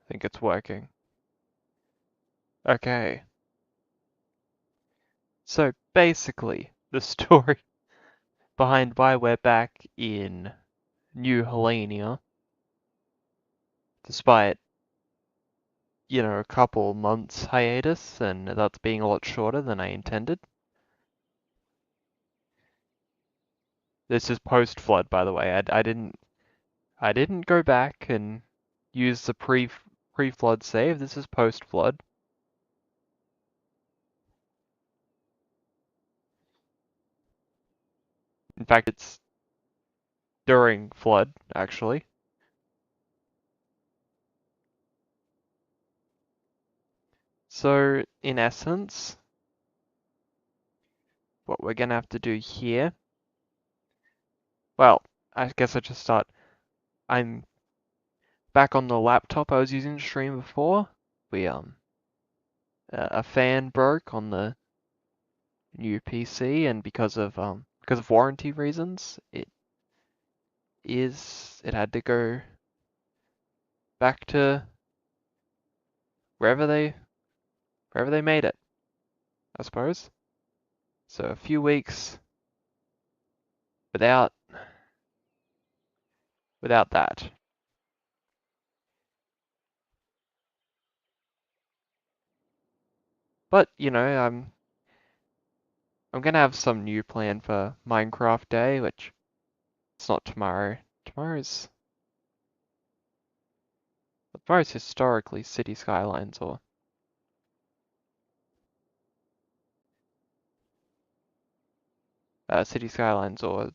think it's working. Okay. So basically, the story behind why we're back in New Helenia, despite, a couple months hiatus, and that's being a lot shorter than I intended. This is post-flood, by the way. I didn't go back and use the pre-flood save. This is post-flood. In fact, it's during flood, actually. So, in essence, what we're gonna have to do here, well, I guess I just start. I'm back on the laptop I was using to stream before. A fan broke on the new PC, and because of warranty reasons, it had to go back to wherever they made it, I suppose. So a few weeks without that. But I'm gonna have some new plan for Minecraft Day, which it's not tomorrow. Tomorrow's historically City Skylines or City Skylines or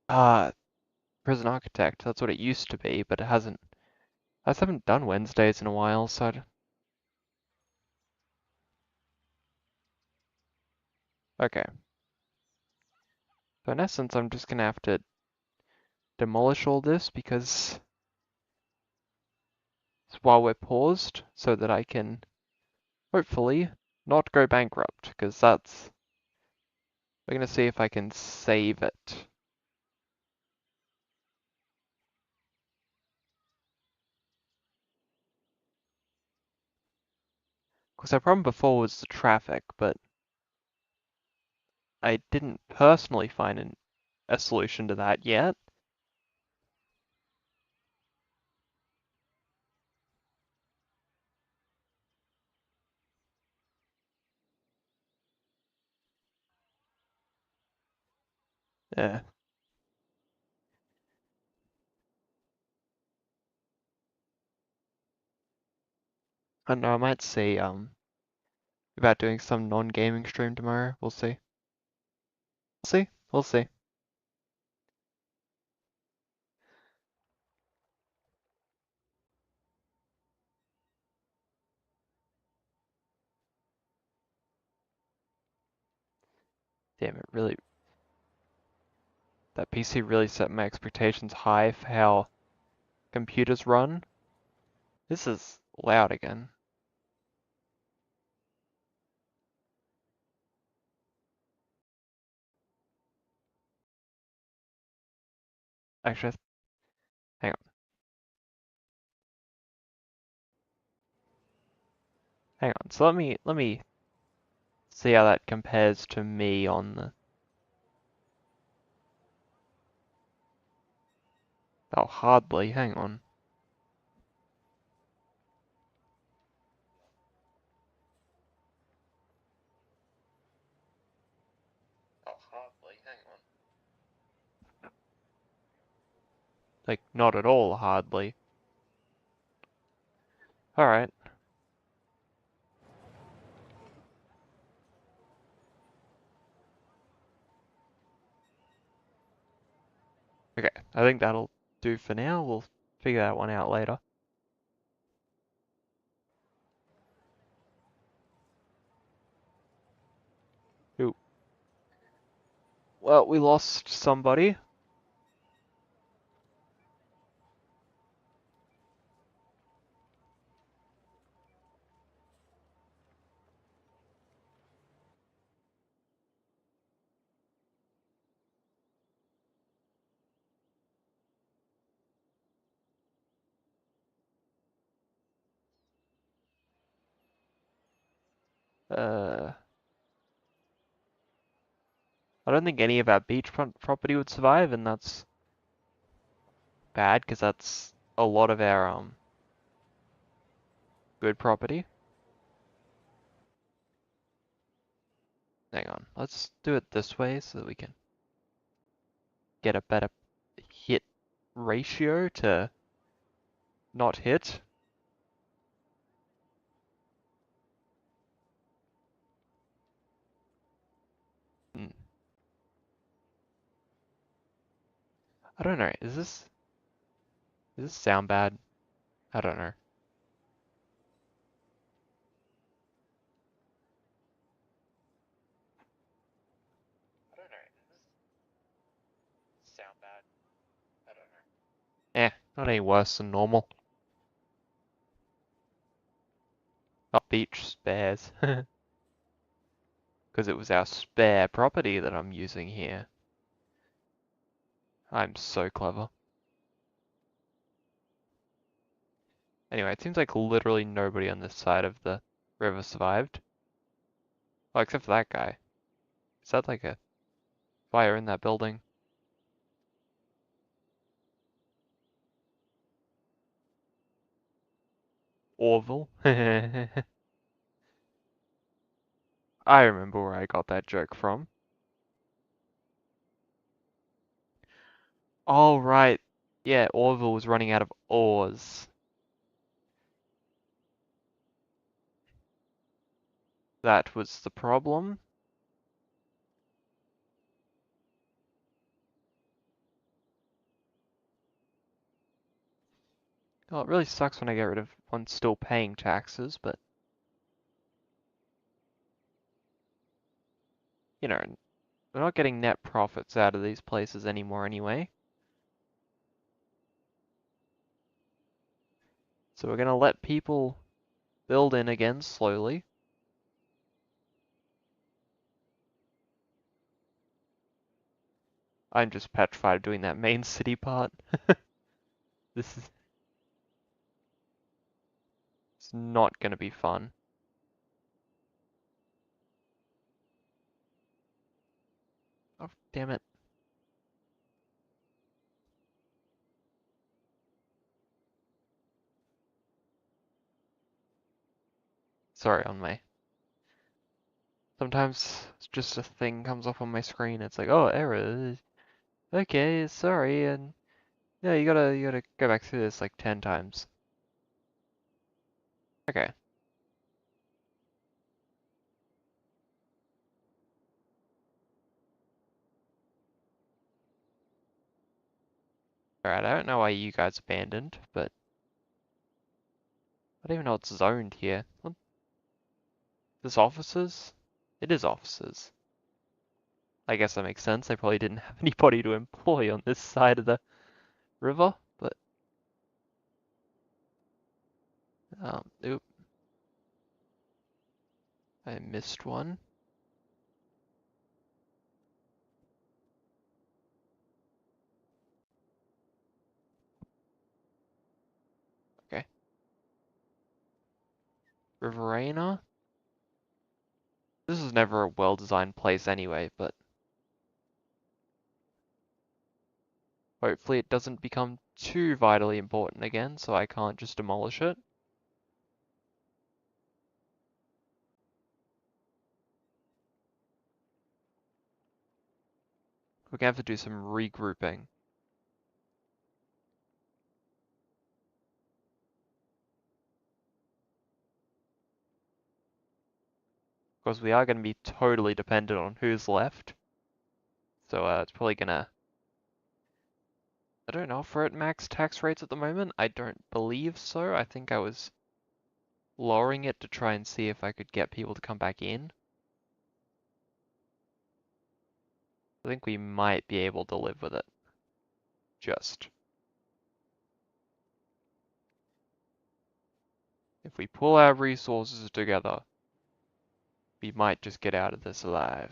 uh Prison Architect. That's what it used to be, but I just haven't done Wednesdays in a while, so okay. So in essence, I'm just gonna have to demolish all this because while we're paused, so that I can hopefully not go bankrupt, because we're gonna see if I can save it. Because our problem before was the traffic, but I didn't personally find a solution to that yet. Yeah. I don't know, I might see about doing some non-gaming stream tomorrow. We'll see. We'll see. Damn it, really, that PC really set my expectations high for how computers run. This is loud again. Actually, hang on. Hang on. So let me see how that compares to me on the. Oh, hardly. Hang on. Oh, hardly. Hang on. Like, not at all, hardly. Alright. Okay, I think that'll do for now. We'll figure that one out later. Ooh. Well, we lost somebody. I don't think any of our beachfront property would survive, and that's bad because that's a lot of our good property. Hang on, let's do it this way so that we can get a better hit ratio to not hit. Hmm. I don't know. Does this sound bad? I don't know. I don't know. Does this sound bad? I don't know. Not any worse than normal. Not beach spares. Because it was our spare property that I'm using here. I'm so clever. Anyway, it seems like literally nobody on this side of the river survived. Well, except for that guy. Is that like a fire in that building? Orville? I remember where I got that joke from. Oh, right. Yeah, Orville was running out of ores. That was the problem. Oh, it really sucks when I get rid of one still paying taxes, but you know, we're not getting net profits out of these places anymore anyway. So we're gonna let people build in again slowly. I'm just petrified of doing that main city part. This is it's not gonna be fun. Oh, damn it. Sorry on my. Sometimes it's just a thing comes up on my screen. It's like, oh, error. Okay, sorry, and yeah, you gotta go back through this like 10 times. Okay. Alright, I don't know why you guys abandoned, but I don't even know it's zoned here. What? This offices? It is offices. I guess that makes sense. They probably didn't have anybody to employ on this side of the river, but oop, I missed one. Okay. Riverina? This is never a well-designed place anyway, but hopefully it doesn't become too vitally important again, so I can't just demolish it. We're gonna have to do some regrouping. Because we are gonna be totally dependent on who's left. So it's probably gonna... I don't know if we're at max tax rates at the moment. I don't believe so. I think I was lowering it to try and see if I could get people to come back in. I think we might be able to live with it. Just. If we pull our resources together, we might just get out of this alive.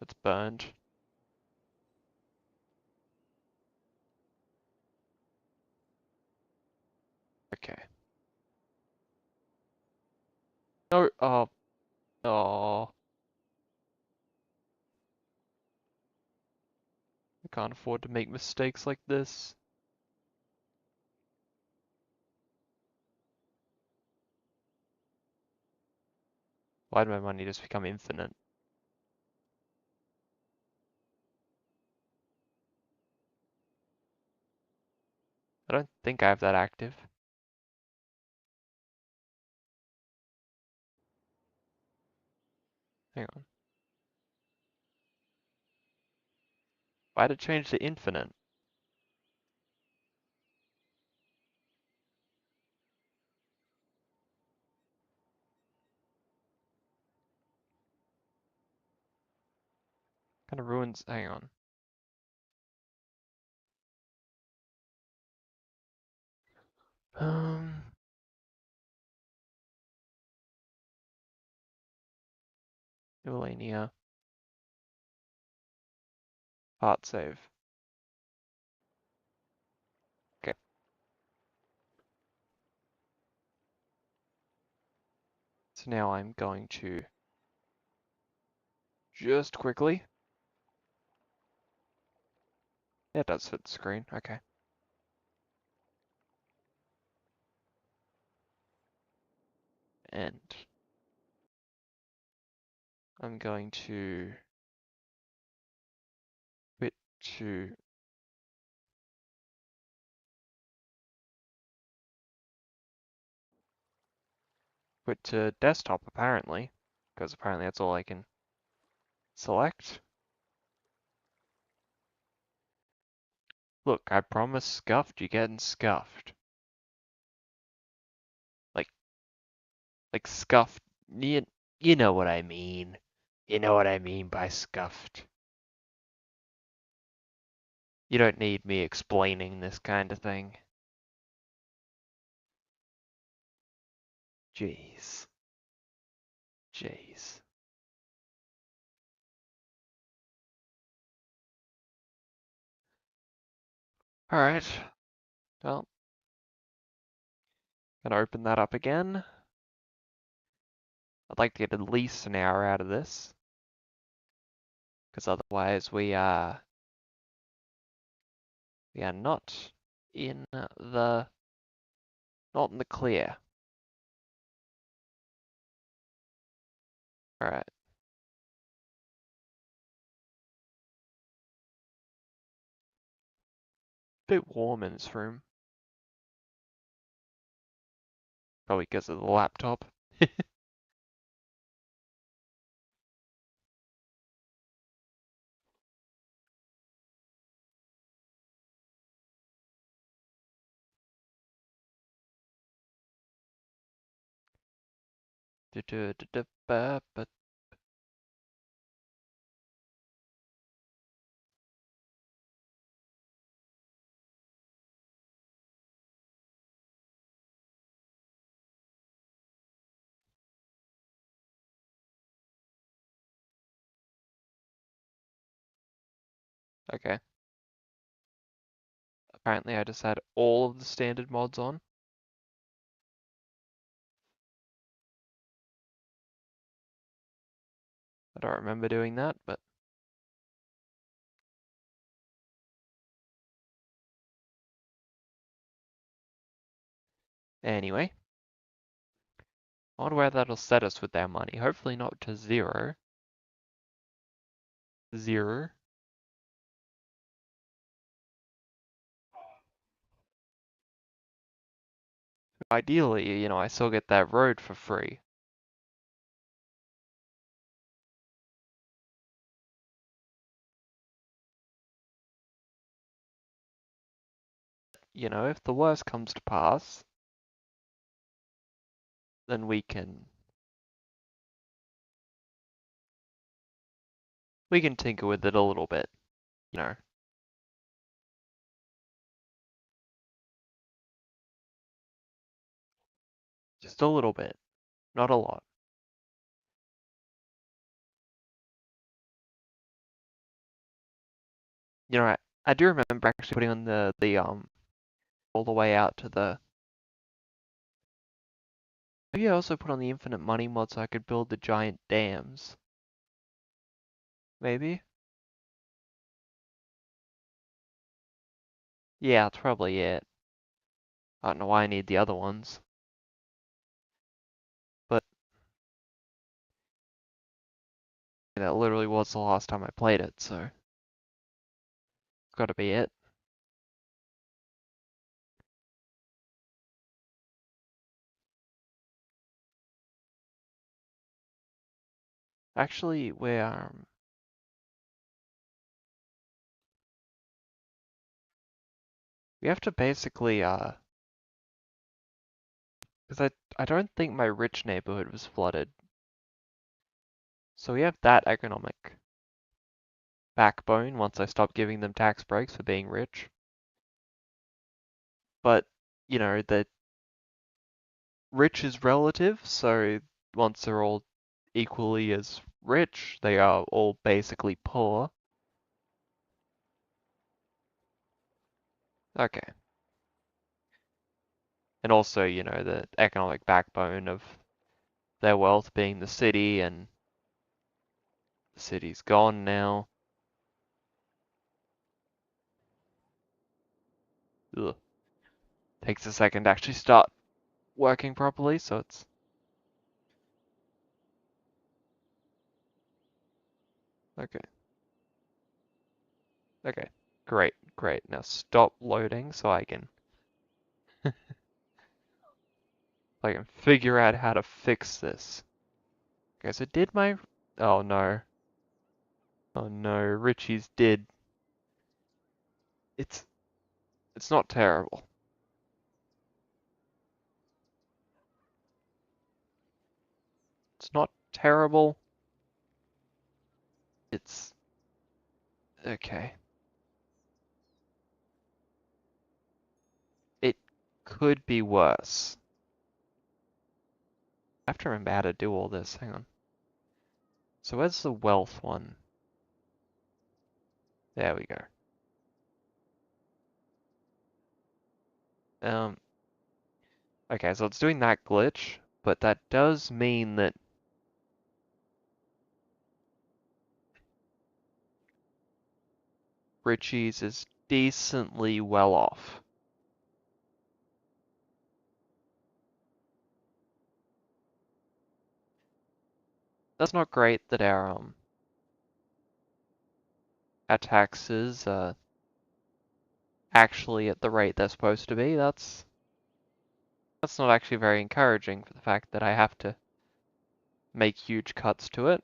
It's burned. Okay. No, oh, I can't afford to make mistakes like this. Why did my money just become infinite? I don't think I have that active. Hang on. Why did it change to infinite? Kind of ruins. Hang on. Um, Eulania. Heart save. Okay. So now I'm going to just quickly. Yeah, it does fit the screen. Okay. And I'm going to quit to desktop apparently, because apparently that's all I can select. Look, I promise scuffed, you're getting scuffed. Like scuffed. You know what I mean. You know what I mean by scuffed. You don't need me explaining this kind of thing. Jeez. Jeez. Alright. Well, gonna open that up again. I'd like to get at least an hour out of this. Because otherwise we are not in the clear. Alright. Bit warm in this room. Probably because of the laptop. Okay. Apparently I just had all of the standard mods on. I don't remember doing that, but anyway. I wonder where that'll set us with our money. Hopefully not to zero. Zero. Ideally, you know, I still get that road for free. You know, if the worst comes to pass, then we can tinker with it a little bit, you know. Just a little bit, not a lot. You know, I do remember actually putting on the all the way out to the Maybe I also put on the infinite money mod so I could build the giant dams. Maybe? Yeah, that's probably it. I don't know why I need the other ones. But that literally was the last time I played it, so it's gotta be it. Actually, we have to basically, because I don't think my rich neighborhood was flooded. So we have that economic backbone once I stop giving them tax breaks for being rich. But, you know, the rich is relative, so once they're all equally as rich, they are all basically poor. Okay. And also, you know, the economic backbone of their wealth being the city, and the city's gone now. Ugh. Takes a second to actually start working properly, so it's okay. Okay. Great, great. Now stop loading so I can figure out how to fix this. Okay, so did my oh no. Oh no, Richie's did. It's it's not terrible. It's not terrible. It's okay. It could be worse. I have to remember how to do all this. Hang on. So where's the wealth one? There we go. Um, okay, so it's doing that glitch, but that does mean that Richie's is decently well off. That's not great that our taxes are actually at the rate they're supposed to be. That's not actually very encouraging for the fact that I have to make huge cuts to it.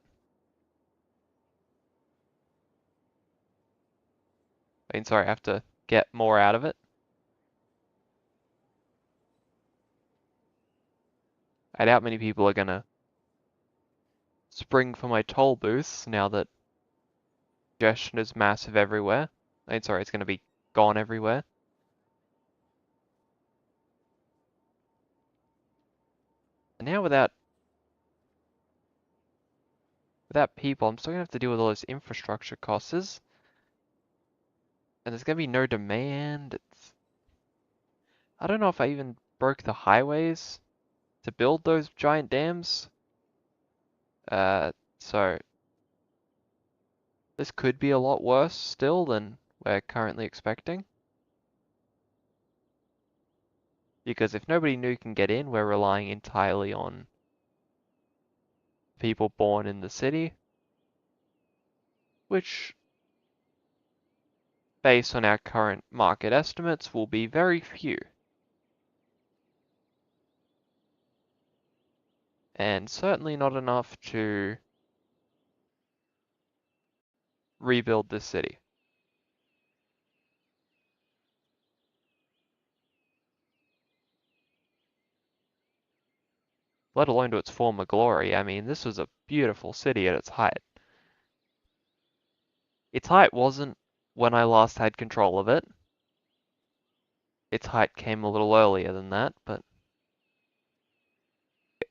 I mean, sorry, I have to get more out of it. I doubt many people are gonna spring for my toll booths now that congestion is massive everywhere. I mean, sorry, it's gonna be gone everywhere. And now without people, I'm still gonna have to deal with all those infrastructure costs. And there's gonna be no demand. I don't know if I even broke the highways to build those giant dams. So this could be a lot worse still than we're currently expecting. Because if nobody new can get in, we're relying entirely on people born in the city, which, based on our current market estimates, will be very few. And certainly not enough to rebuild this city. Let alone to its former glory. I mean, this was a beautiful city at its height. Its height wasn't when I last had control of it. Its height came a little earlier than that, but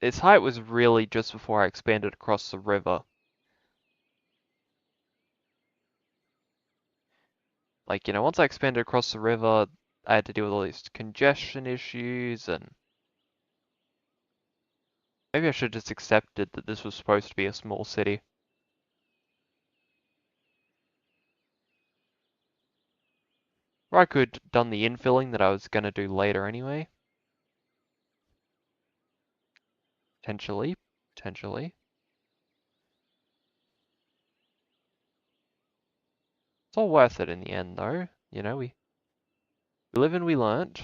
its height was really just before I expanded across the river. Like, you know, once I expanded across the river, I had to deal with all these congestion issues and Maybe I should have just accepted that this was supposed to be a small city. Or I could have done the infilling that I was going to do later anyway. Potentially. Potentially. It's all worth it in the end, though. You know, we live and we learnt.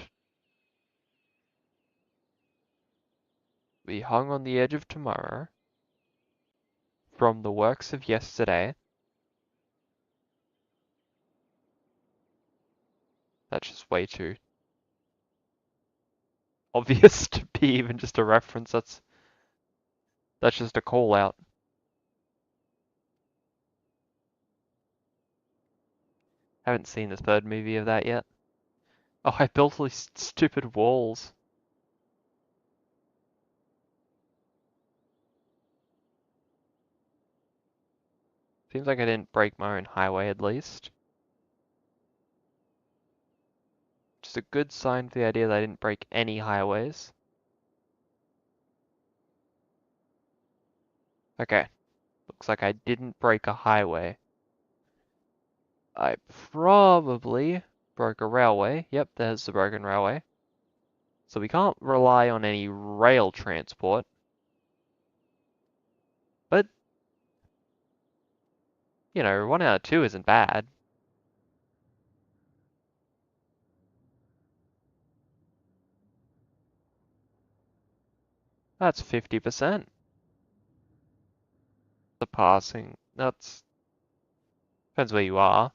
We hung on the edge of tomorrow from the works of yesterday. That's just way too obvious to be even just a reference. That's just a call out. Haven't seen the third movie of that yet. Oh, I built all these stupid walls. Seems like I didn't break my own highway at least. Just a good sign for the idea that I didn't break any highways. Okay, looks like I didn't break a highway. I probably broke a railway. Yep, there's the broken railway. So we can't rely on any rail transport. But, you know, 1 out of 2 isn't bad. That's 50%. The passing, that's, depends where you are.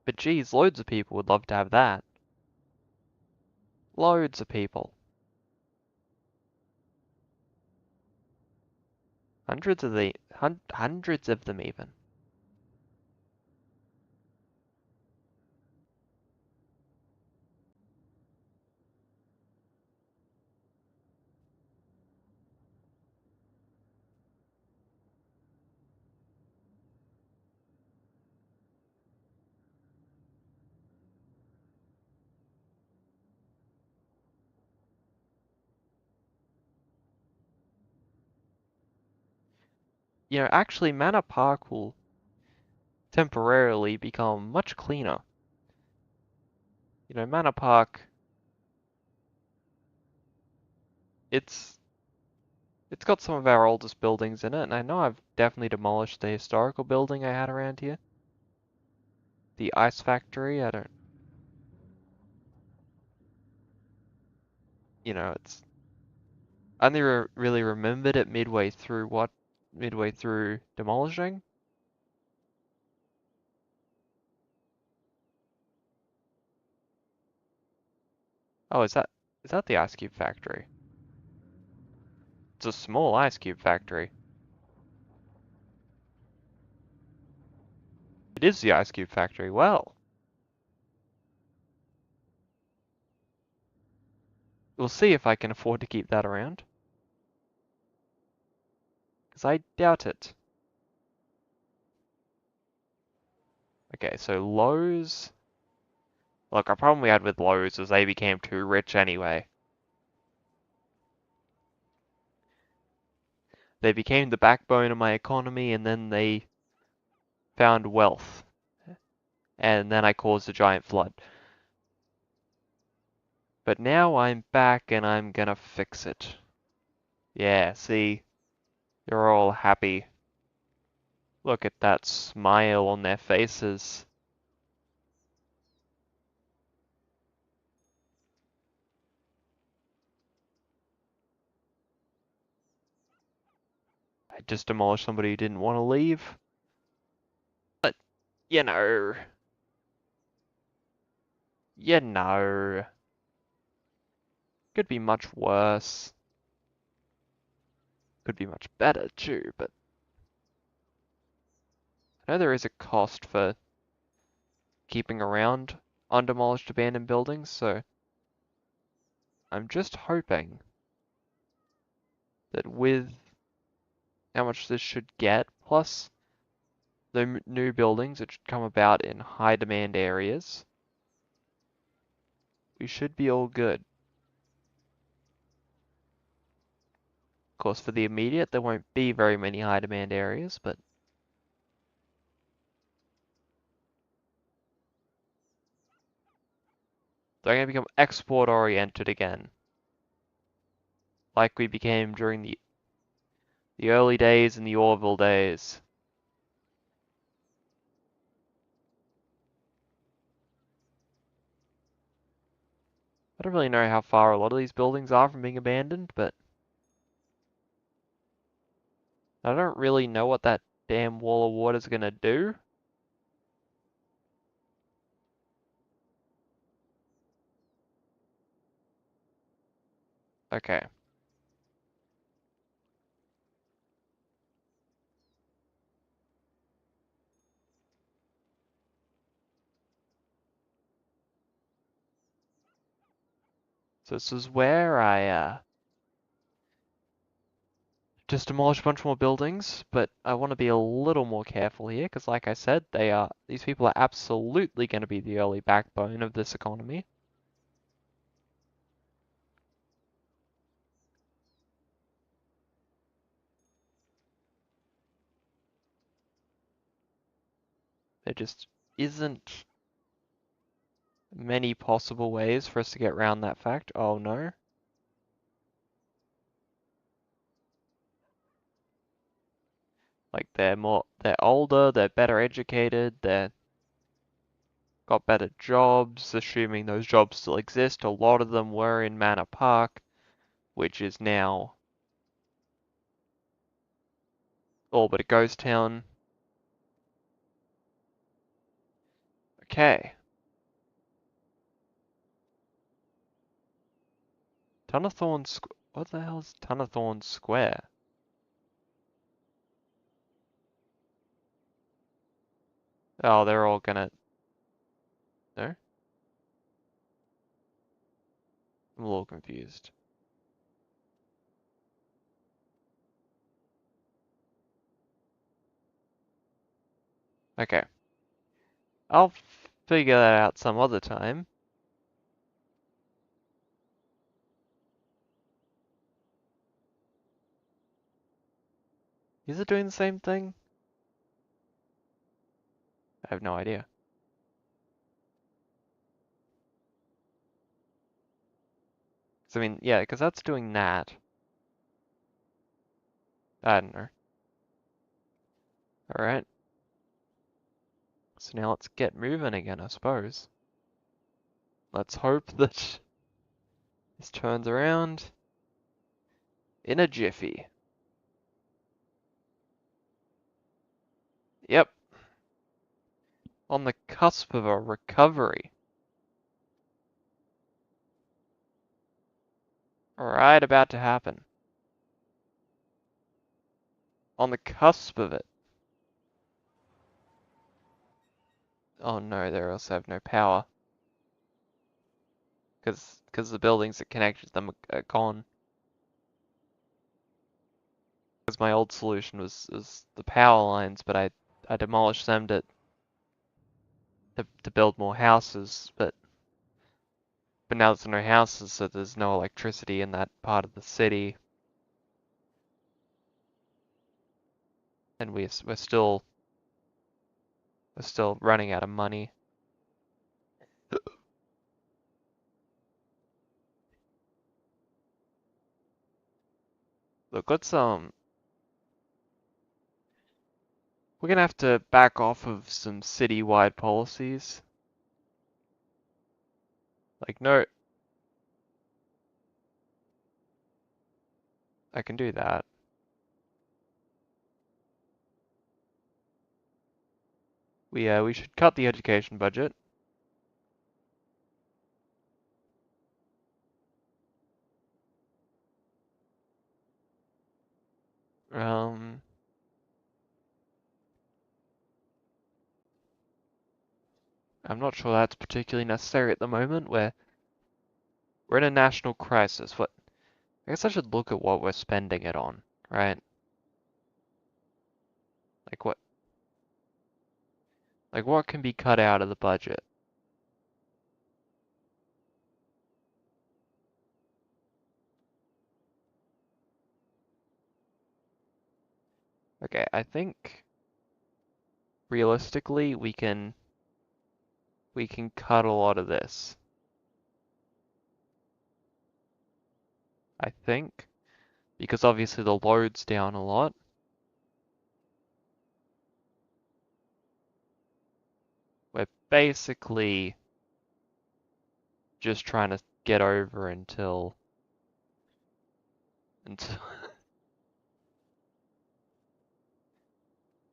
But geez, loads of people would love to have that. Loads of people. Hundreds of them even. You know, actually, Manor Park will temporarily become much cleaner. You know, Manor Park, it's it's got some of our oldest buildings in it, and I know I've definitely demolished the historical building I had around here. The ice factory, I don't, you know, it's I only really remembered it midway through demolishing. Oh, is that the ice cube factory? It's a small ice cube factory. It is the ice cube factory. Well, we'll see if I can afford to keep that around. Because I doubt it. Okay, so Lowe's. Look, our problem we had with Lowe's was they became too rich anyway. They became the backbone of my economy and then they found wealth. And then I caused a giant flood. But now I'm back and I'm gonna fix it. Yeah, see? You're all happy. Look at that smile on their faces. I just demolished somebody who didn't want to leave. But, you know. You know. Could be much worse. Could be much better too, but I know there is a cost for keeping around undemolished abandoned buildings, so I'm just hoping that with how much this should get, plus the new buildings that should come about in high demand areas, we should be all good. Of course, for the immediate, there won't be very many high demand areas, but they're going to become export oriented again, like we became during the early days and the Orville days. I don't really know how far a lot of these buildings are from being abandoned, but I don't really know what that damn wall of water is going to do. Okay. So this is where I just demolish a bunch more buildings, but I want to be a little more careful here, because like I said, these people are absolutely going to be the early backbone of this economy. There just isn't many possible ways for us to get around that fact. Oh no. Like they're older, they're better educated, they're got better jobs, assuming those jobs still exist. A lot of them were in Manor Park, which is now all but a ghost town. Okay. What the hell is Tunathorn Square? Oh, they're all gonna... No? I'm a little confused. Okay. I'll figure that out some other time. Is it doing the same thing? I have no idea. 'Cause I mean, yeah, because that's doing that. I don't know. Alright. So now let's get moving again, I suppose. Let's hope that this turns around in a jiffy. Yep. On the cusp of a recovery. Right about to happen. On the cusp of it. Oh no, they also have no power. Because the buildings that connected them are gone. Because my old solution was the power lines, but I demolished them to build more houses, but now there's no houses, so there's no electricity in that part of the city, and we're still running out of money. Look, we're gonna have to back off of some city-wide policies. Like, no, I can do that. We should cut the education budget. Um, I'm not sure that's particularly necessary at the moment. We're in a national crisis. I guess I should look at what we're spending it on, right? Like what? Like, what can be cut out of the budget? Okay, I think realistically we can cut a lot of this. I think because obviously the load's down a lot. We're basically just trying to get over until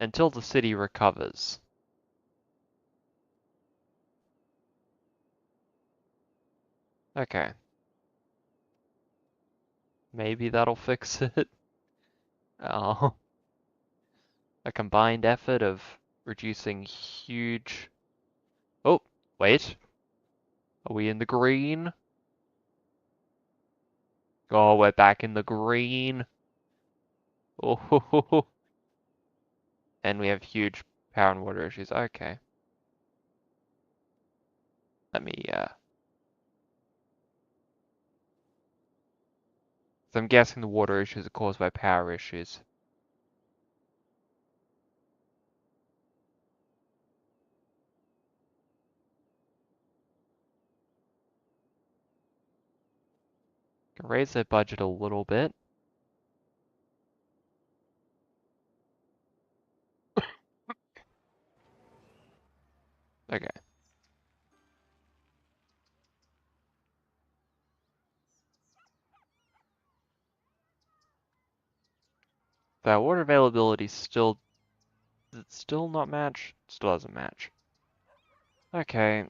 until the city recovers. Okay, maybe that'll fix it. Oh, a combined effort of reducing huge. Oh, wait. Are we in the green? Oh, we're back in the green. Oh, and we have huge power and water issues. Okay. Let me, so I'm guessing the water issues are caused by power issues. Can raise their budget a little bit. Okay. That water availability still, does it still not match? Still doesn't match. Okay.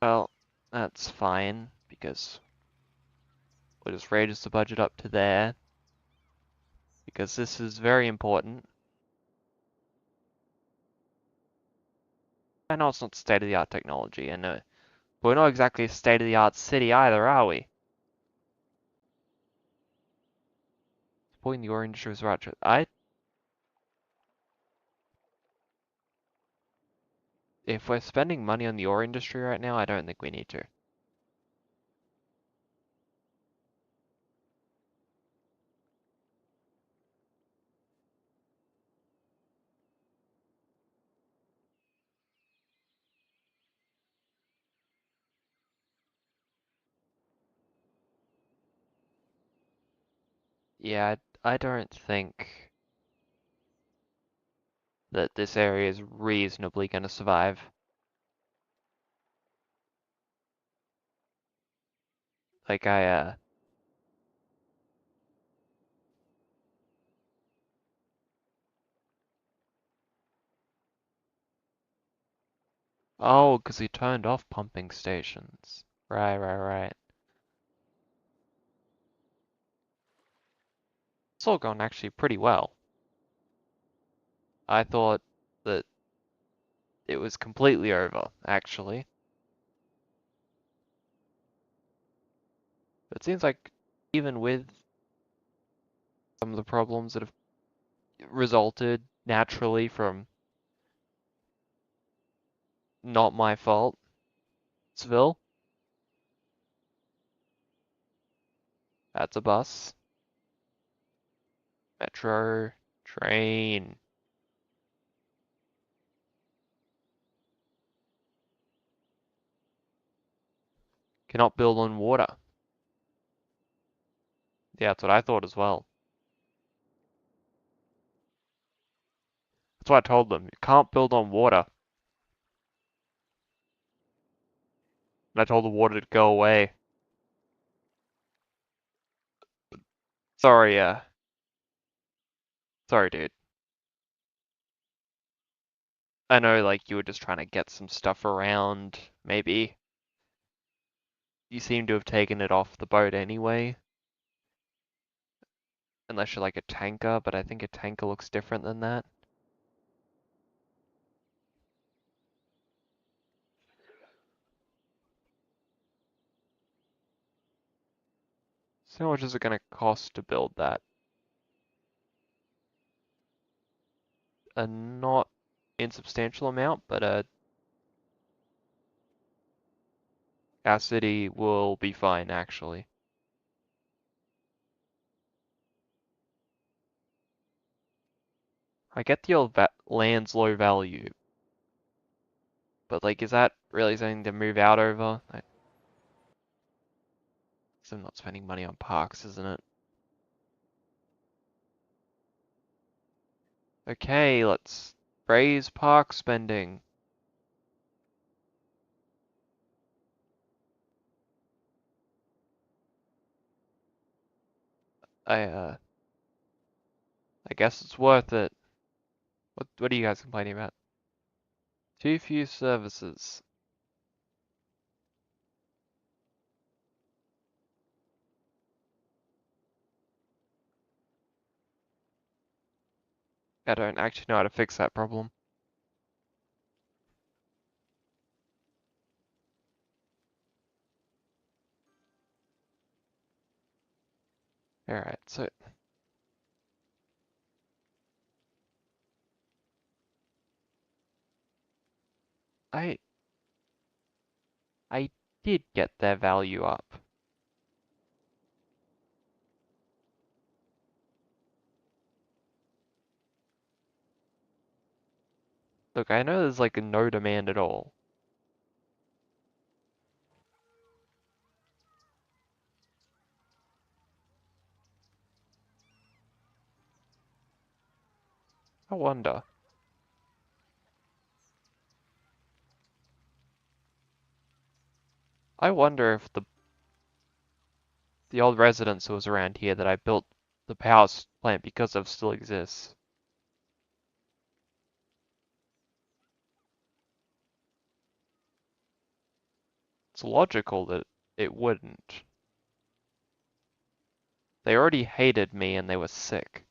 Well, that's fine because we'll just raise the budget up to there because this is very important. I know it's not state-of-the-art technology, and we're not exactly a state-of-the-art city either, are we? Supporting the ore industry was right. If we're spending money on the ore industry right now, I don't think we need to. Yeah, I don't think that this area is reasonably going to survive. Like oh, because he turned off pumping stations. Right. It's all gone actually pretty well. I thought that it was completely over, actually. It seems like even with some of the problems that have resulted naturally from not my fault, Seville, that's a bus, metro, train. Cannot build on water. Yeah, that's what I thought as well. That's what I told them. You can't build on water. And I told the water to go away. Sorry, sorry, dude. I know, like, you were just trying to get some stuff around, maybe. You seem to have taken it off the boat anyway. Unless you're like a tanker, but I think a tanker looks different than that. So how much is it going to cost to build that? A not insubstantial amount, but our city will be fine actually. I get the old land's low value, but like, is that really something to move out over? I'm not spending money on parks, isn't it? Okay, let's raise park spending. I guess it's worth it. What are you guys complaining about? Too few services. I don't actually know how to fix that problem. Alright, so I I did get their value up. Look, I know there's like no demand at all. I wonder. I wonder if the old residence that was around here that I built the power plant because of still exists. It's logical that it wouldn't. They already hated me and they were sick.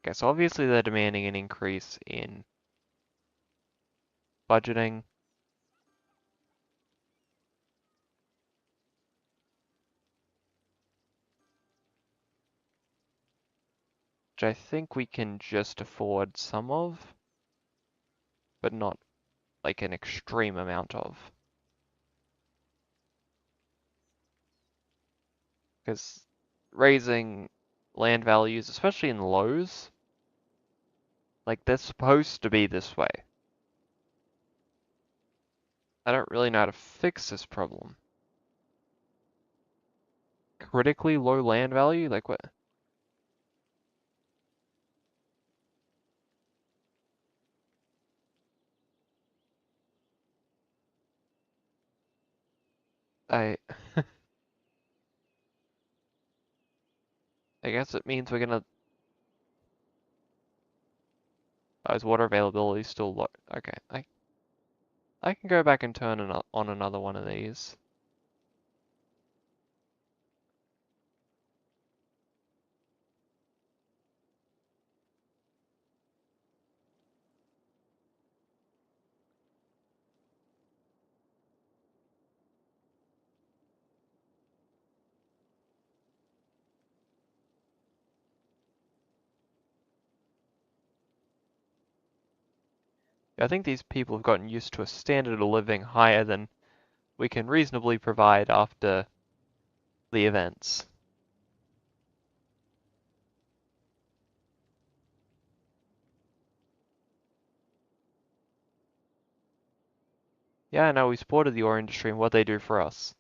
Okay, so obviously they're demanding an increase in budgeting. Which I think we can just afford some of, but not like an extreme amount of. Because raising land values, especially in lows, like they're supposed to be this way. I don't really know how to fix this problem. Critically low land value? Like what? I I guess it means we're gonna. Oh, is water availability still low? Okay, I can go back and turn on another one of these. I think these people have gotten used to a standard of living higher than we can reasonably provide after the events. Yeah, I know, we supported the ore industry and what they do for us.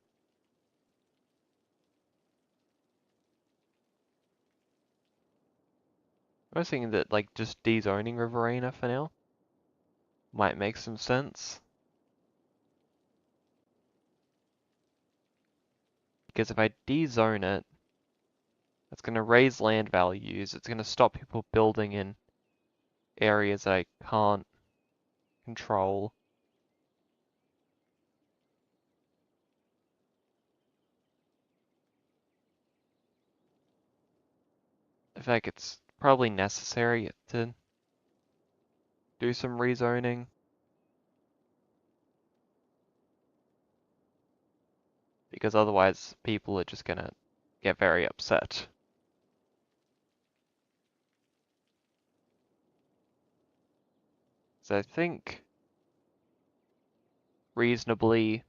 I was thinking that like just dezoning Riverina for now might make some sense. Because if I dezone it, that's going to raise land values. It's going to stop people building in areas that I can't control. I feel like it's probably necessary to do some rezoning. because otherwise people are just gonna get very upset. So I think reasonably,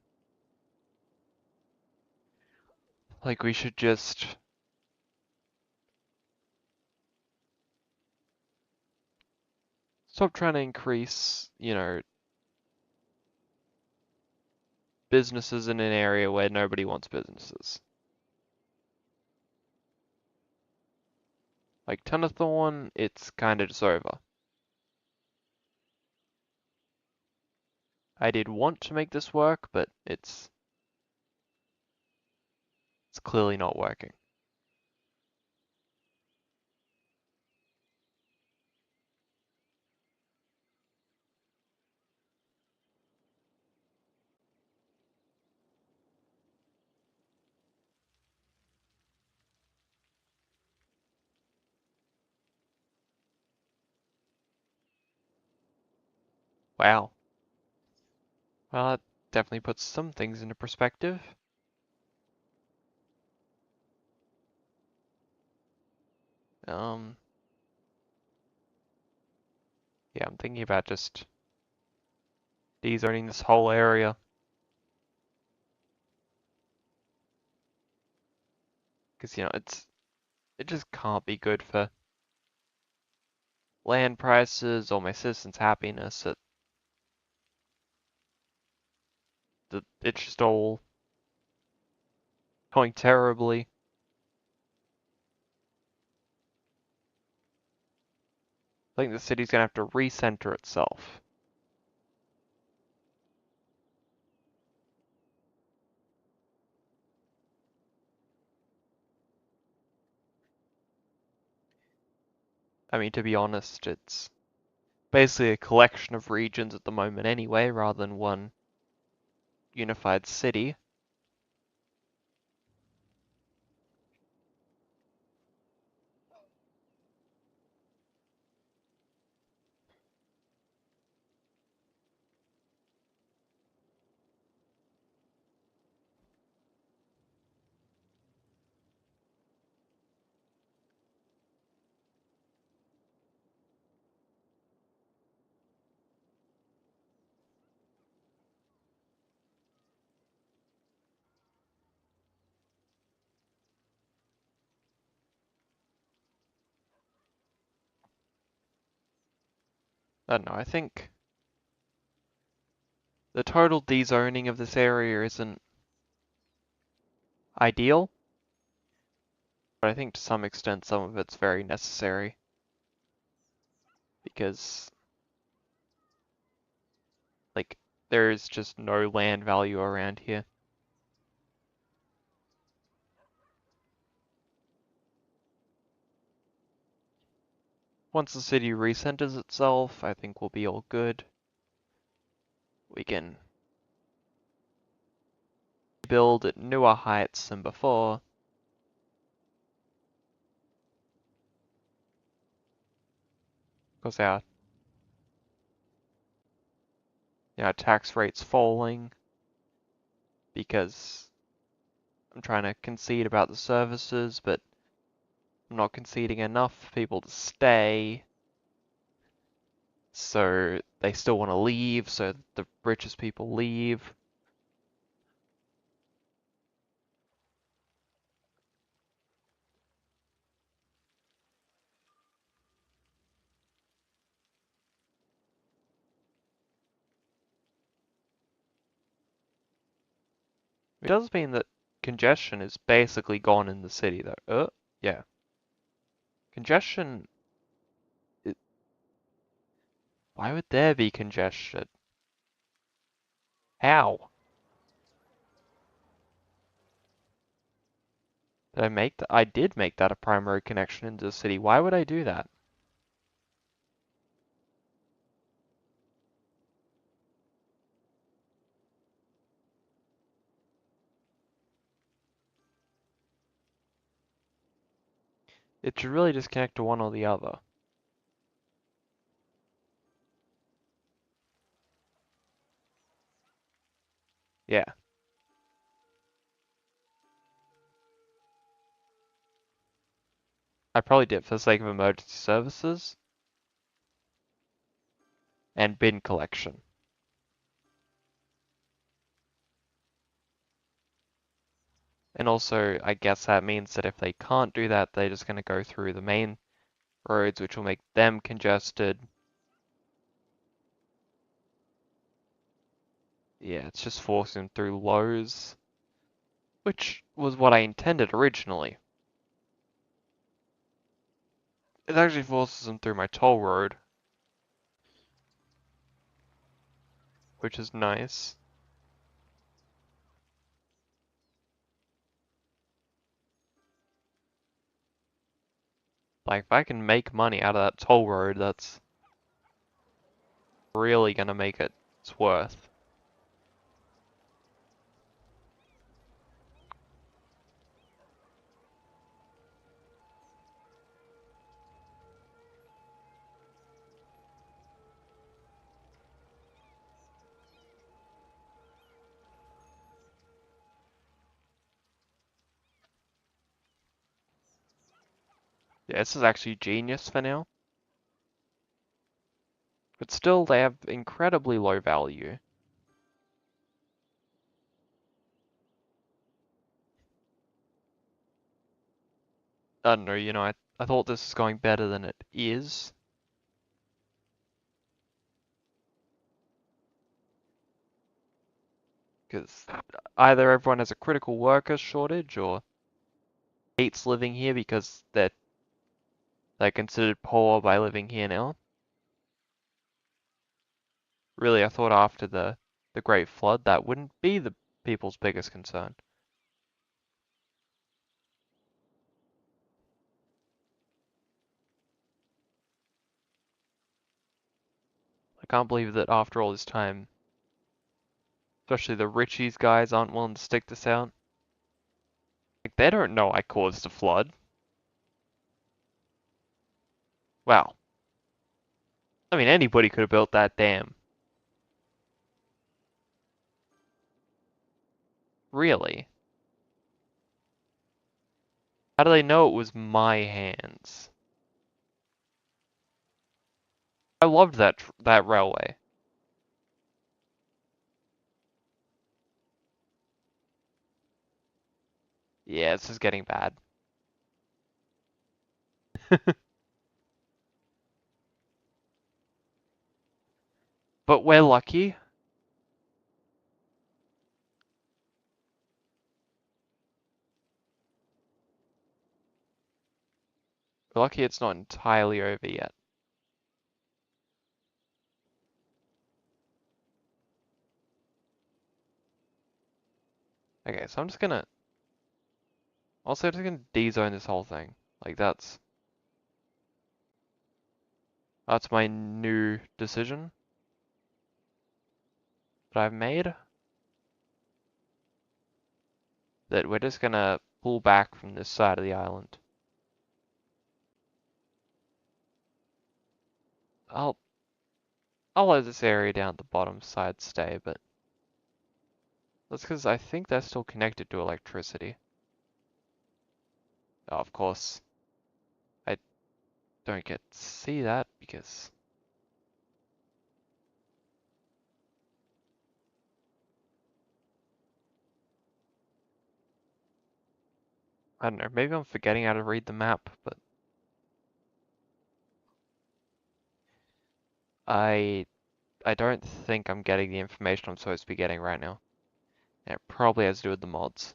like we should just stop trying to increase, businesses in an area where nobody wants businesses. Like Tennathorn, it's kind of just over. I did want to make this work, but it's clearly not working. Wow. Well, that definitely puts some things into perspective. Um, yeah, I'm thinking about just dezoning this whole area. Because, it just can't be good for land prices or my citizens' happiness. It's just all going terribly. I think the city's gonna have to recenter itself. I mean, to be honest, it's basically a collection of regions at the moment anyway, rather than one unified city. I don't know, I think the total dezoning of this area isn't ideal, but I think to some extent some of it's very necessary. Because, like, there's just no land value around here. Once the city recenters itself, I think we'll be all good. We can build at newer heights than before. Because our tax rate's falling. Because I'm trying to concede about the services, but I'm not conceding enough for people to stay. So they still want to leave, so the richest people leave. It does mean that congestion is basically gone in the city, though. Yeah. Congestion. Why would there be congestion? How? Did I make that? I did make that a primary connection into the city. Why would I do that? It should really just connect to one or the other. Yeah. I probably did it for the sake of emergency services and bin collection. And also, I guess that means that if they can't do that, they're just going to go through the main roads, which will make them congested. Yeah, it's just forcing them through lows, which was what I intended originally. It actually forces them through my toll road, which is nice. Like, if I can make money out of that toll road, that's really gonna make it its worth. Yeah, this is actually genius for now. But still, they have incredibly low value. I don't know, I thought this was going better than it is. Because either everyone has a critical worker shortage or hates living here because they're considered poor by living here now. Really, I thought after the Great Flood that wouldn't be the people's biggest concern. I can't believe that after all this time, especially the Richies guys aren't willing to stick this out. Like, they don't know I caused the flood. Wow. I mean, anybody could have built that dam. Really? How do they know it was my hands? I loved that railway. Yeah, this is getting bad. But we're lucky. We're lucky it's not entirely over yet. Okay, so I'm just gonna... Also, I'm just gonna D-zone this whole thing. Like, that's my new decision that I've made. That we're just gonna pull back from this side of the island. I'll I'll let this area down at the bottom side stay, but that's because I think they're still connected to electricity. Oh, of course, I don't get to see that because I don't know, maybe I'm forgetting how to read the map, but I I don't think I'm getting the information I'm supposed to be getting right now. And it probably has to do with the mods.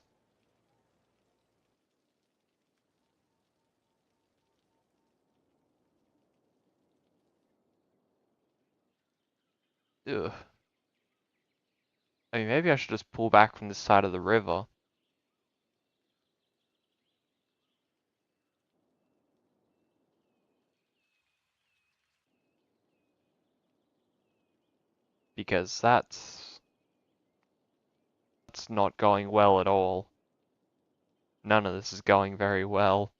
Ugh. I mean, maybe I should just pull back from this side of the river. Because that's not going well at all. None of this is going very well.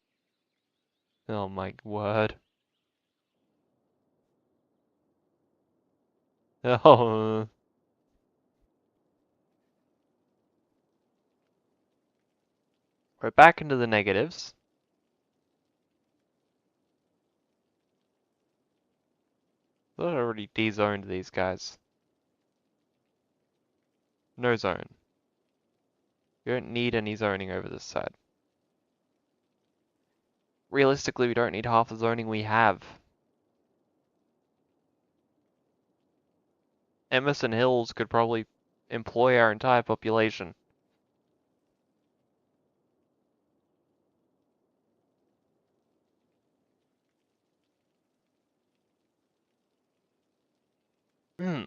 Oh my word. Oh. We're back into the negatives. thought I already de-zoned these guys. No zone. You don't need any zoning over this side. Realistically, we don't need half the zoning we have. Emerson Hills could probably employ our entire population. Hmm.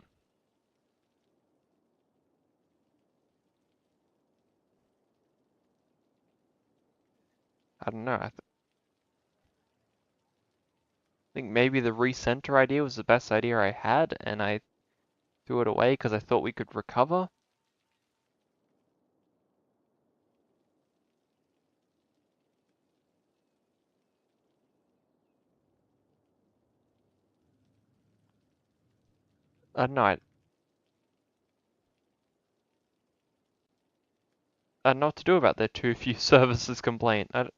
I don't know. I think maybe the recenter idea was the best idea I had, and I threw it away because I thought we could recover. I don't know. I don't know what to do about their too few services complaint. Like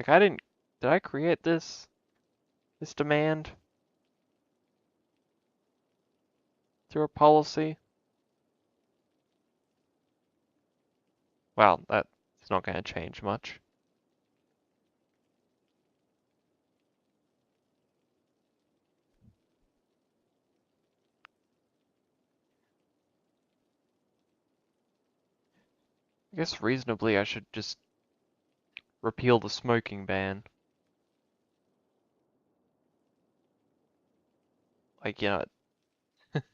I didn't. Did I create this demand through a policy? Well, that's not going to change much. I guess reasonably I should just repeal the smoking ban. Like, you know, it's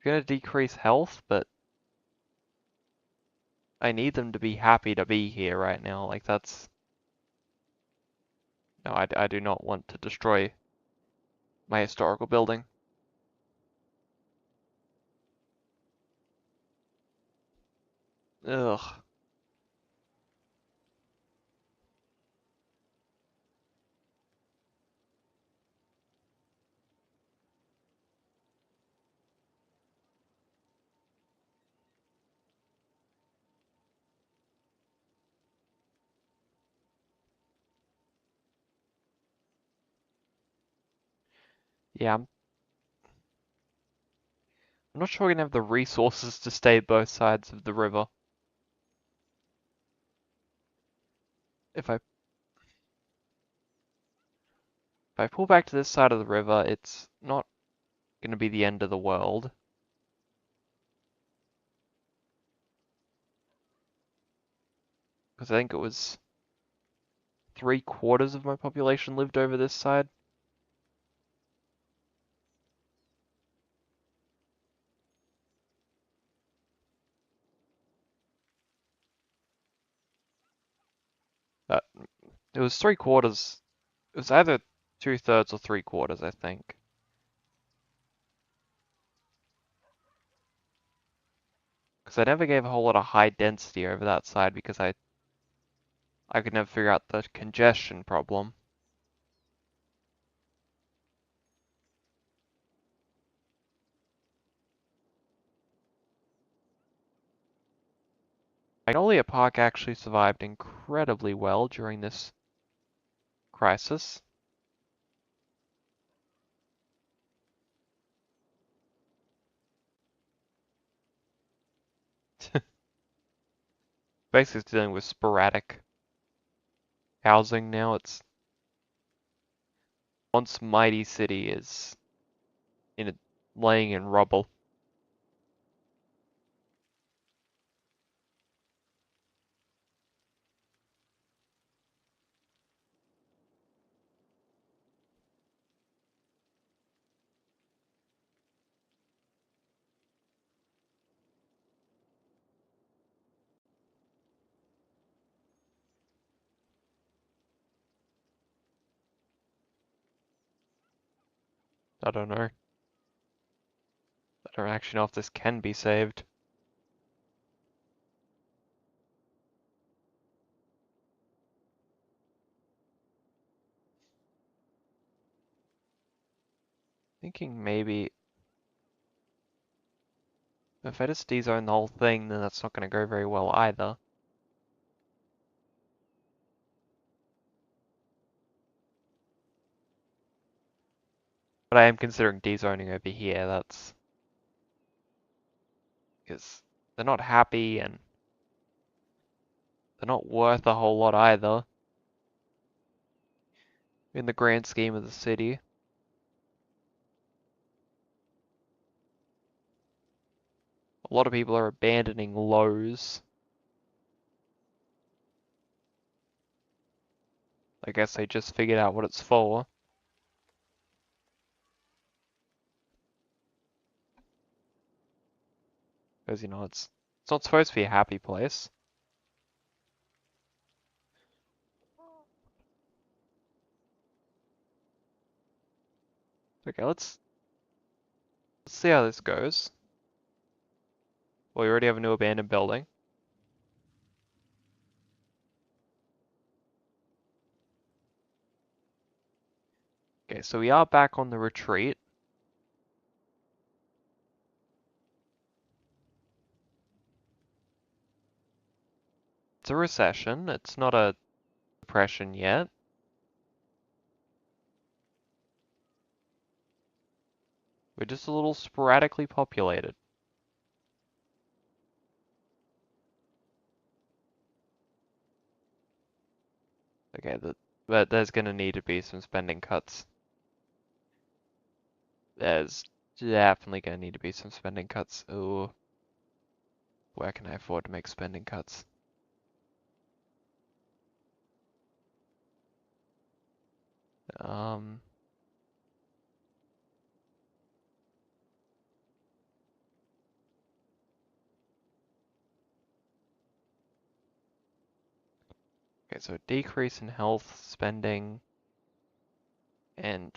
going to decrease health, but I need them to be happy to be here right now. Like, that's... No, I do not want to destroy my historical building. Ugh. Yeah, I'm not sure we're going to have the resources to stay both sides of the river. If I pull back to this side of the river, it's not going to be the end of the world. Because I think it was 3/4 of my population lived over this side. Uh, it was 3/4. It was either 2/3 or 3/4, I think. Because I never gave a whole lot of high density over that side because I could never figure out the congestion problem. Magnolia Park actually survived incredibly well during this crisis. Basically dealing with sporadic housing now. It's once mighty city is in a, laying in rubble. I don't know. I don't actually know if this can be saved. Thinking maybe if I just D-zone the whole thing, then that's not going to go very well either. But I am considering D-zoning over here, that's because they're not happy and they're not worth a whole lot either in the grand scheme of the city. A lot of people are abandoning Lowe's. I guess they just figured out what it's for. Because, you know, it's not supposed to be a happy place. Okay, let's see how this goes. Well, we already have a new abandoned building. Okay, so we are back on the retreat. It's a recession. It's not a depression yet. We're just a little sporadically populated. Okay, but there's gonna need to be some spending cuts. There's definitely gonna need to be some spending cuts. Ooh, where can I afford to make spending cuts? Um, okay, so decrease in health spending and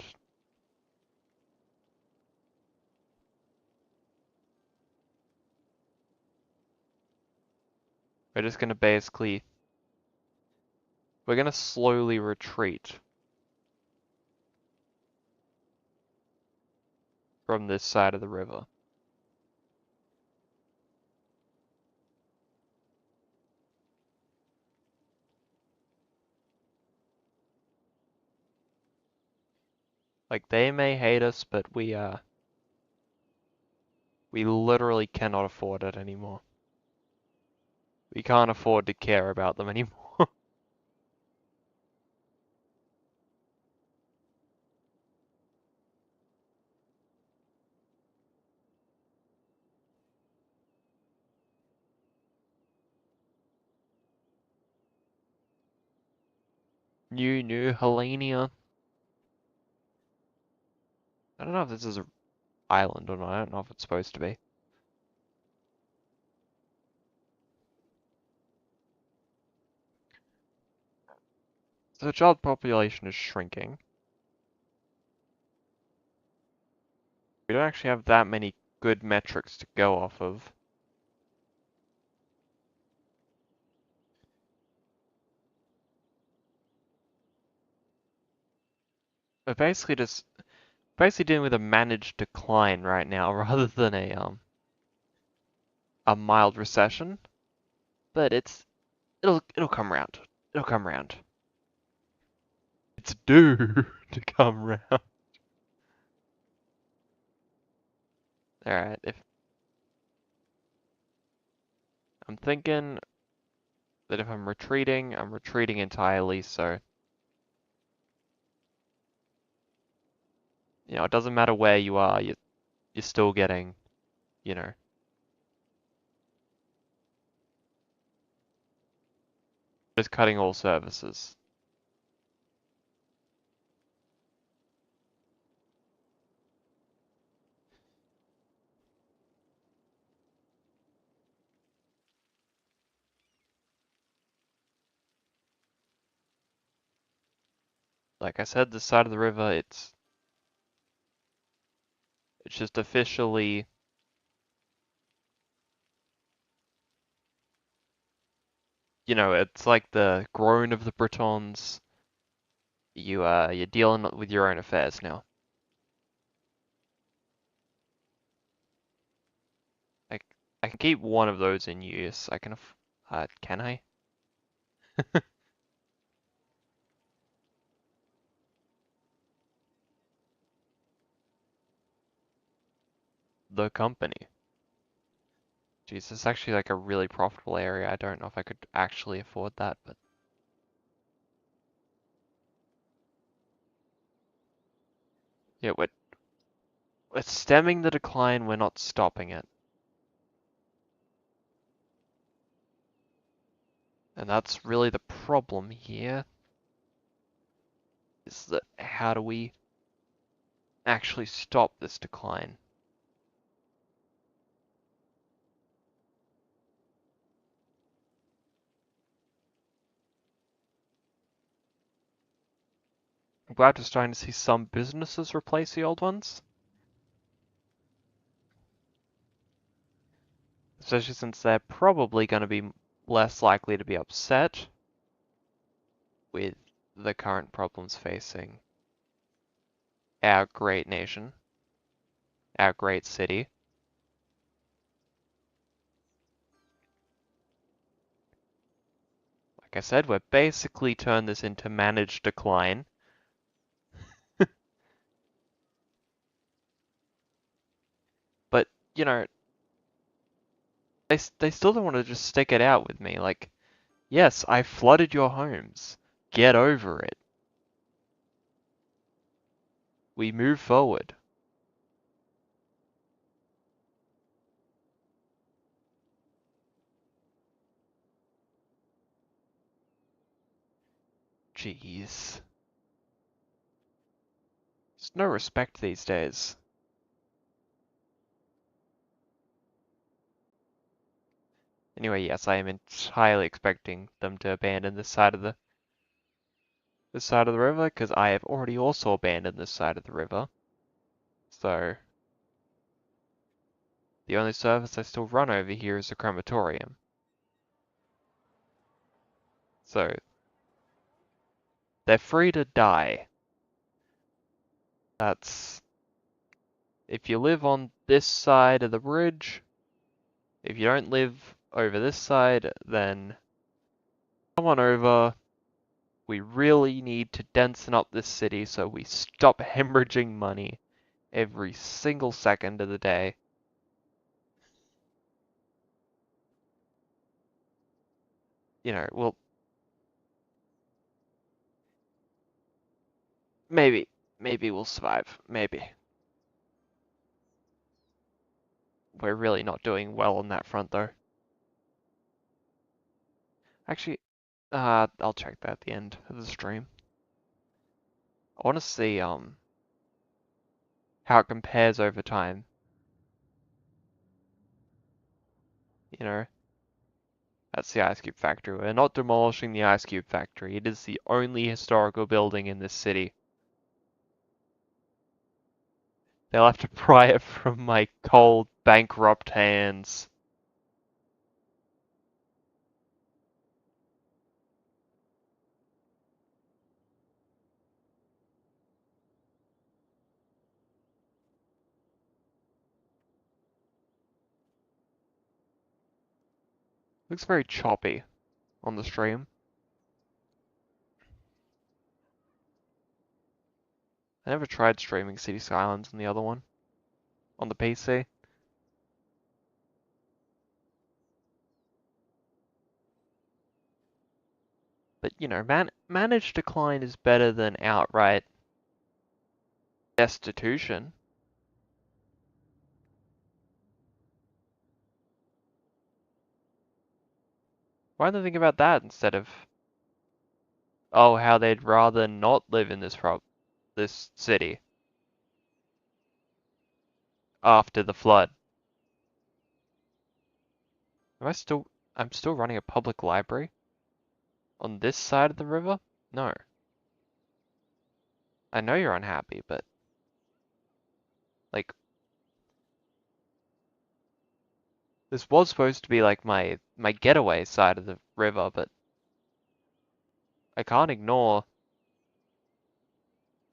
we're just gonna basically, we're gonna slowly retreat from this side of the river. Like they may hate us, but we literally cannot afford it anymore. We can't afford to care about them anymore. New Helenia. I don't know if this is an island or not. I don't know if it's supposed to be. So the child population is shrinking. We don't actually have that many good metrics to go off of. We're basically dealing with a managed decline right now rather than a mild recession. But it'll come round. It'll come round. It's due to come round. Alright, if I'm thinking that if I'm retreating entirely, so you know, it doesn't matter where you are, you're still getting, you know, just cutting all services. Like I said, this side of the river, it's just officially, you know, it's like the groan of the Britons. You're dealing with your own affairs now. I can keep one of those in use. Can I? The company. Jeez, this is actually like a really profitable area. I don't know if I could actually afford that, but yeah, we're stemming the decline, we're not stopping it. And that's really the problem here, is that how do we actually stop this decline? I'm glad we're starting to see some businesses replace the old ones. Especially since they're probably going to be less likely to be upset with the current problems facing our great nation, our great city. Like I said, we're basically turned this into managed decline. But, you know, they still don't want to just stick it out with me. Like, yes, I flooded your homes. Get over it. We move forward. Jeez. There's no respect these days. Anyway, yes, I am entirely expecting them to abandon this side of the river, because I have already also abandoned this side of the river. So, the only service I still run over here is the crematorium. So, they're free to die. That's... If you live on this side of the bridge, if you don't live over this side, then come on over. We really need to densen up this city so we stop hemorrhaging money every single second of the day. You know, well, maybe we'll survive. Maybe. We're really not doing well on that front, though. Actually, I'll check that at the end of the stream. I want to see, how it compares over time. You know, that's the Ice Cube Factory. We're not demolishing the Ice Cube Factory. It is the only historical building in this city. They'll have to pry it from my cold, bankrupt hands. Looks very choppy on the stream. I never tried streaming City Skylines on the other one. On the PC. But, you know, managed decline is better than outright destitution. Why don't they think about that instead of, oh, how they'd rather not live in this city after the flood? I'm still running a public library on this side of the river? No. I know you're unhappy, but like, this was supposed to be like my getaway side of the river, but I can't ignore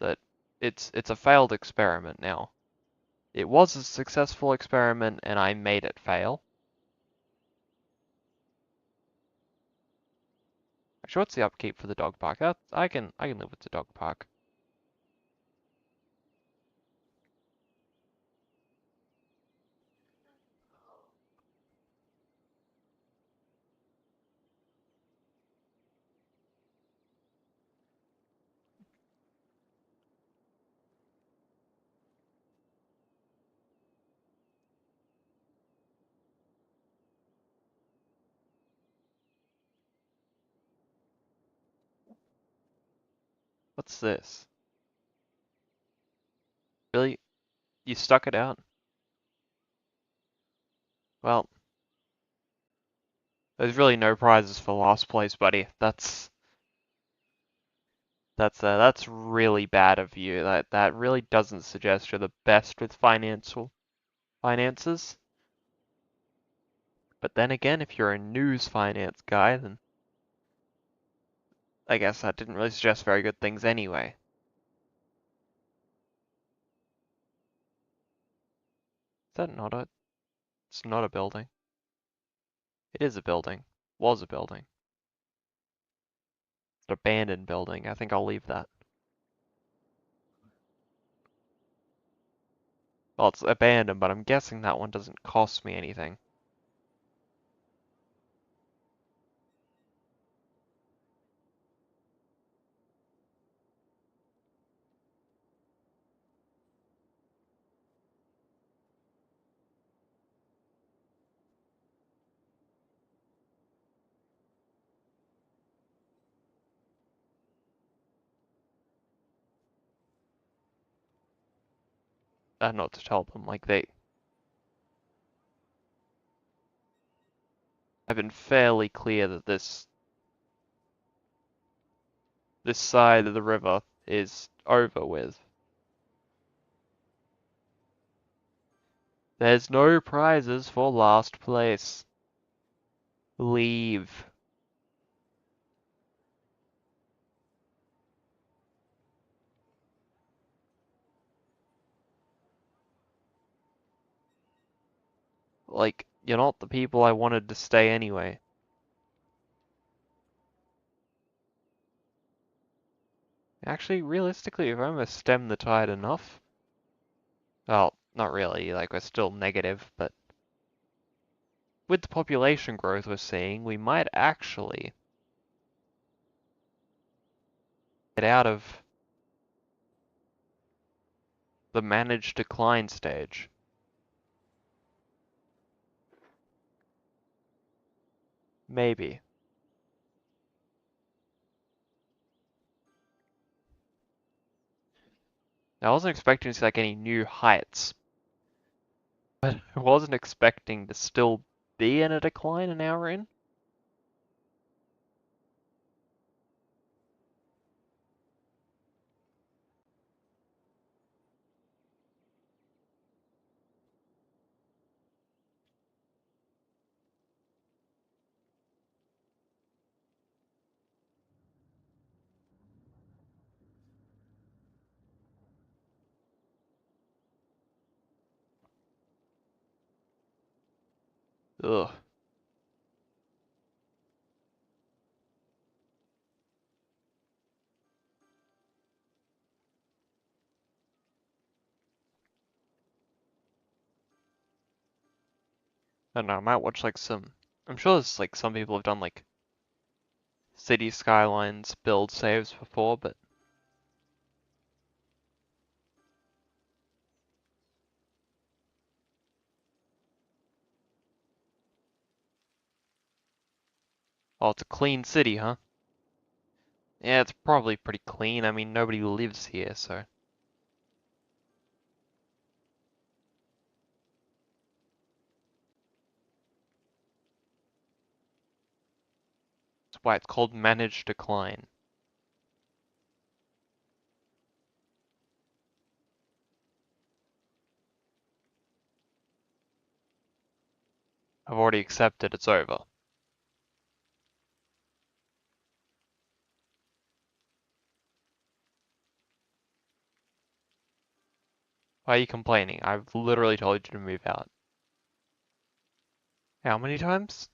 that it's a failed experiment now. It was a successful experiment and I made it fail. Actually, what's the upkeep for the dog park? I can live with the dog park. What's this? Really? You stuck it out? Well, there's really no prizes for last place, buddy. That's really bad of you. That really doesn't suggest you're the best with finances. But then again, if you're a news finance guy, then I guess that didn't really suggest very good things anyway. Is that not a? It's not a building. It is a building. Was a building. It's an abandoned building. I think I'll leave that. Well, it's abandoned, but I'm guessing that one doesn't cost me anything. Not to tell them, like I've been fairly clear that this side of the river is over with. There's no prizes for last place. Leave. Like, you're not the people I wanted to stay anyway. Actually, realistically, if I'm gonna stem the tide enough, well, not really, like we're still negative, but with the population growth we're seeing, we might actually get out of the managed decline stage. Maybe. I wasn't expecting to see like any new heights, but I wasn't expecting to still be in a decline an hour in. Ugh. I don't know, I might watch like I'm sure there's like some people have done like City Skylines build saves before, but oh, it's a clean city, huh? Yeah, it's probably pretty clean. I mean, nobody lives here, so that's why it's called managed decline. I've already accepted it's over. Why are you complaining? I've literally told you to move out. How many times?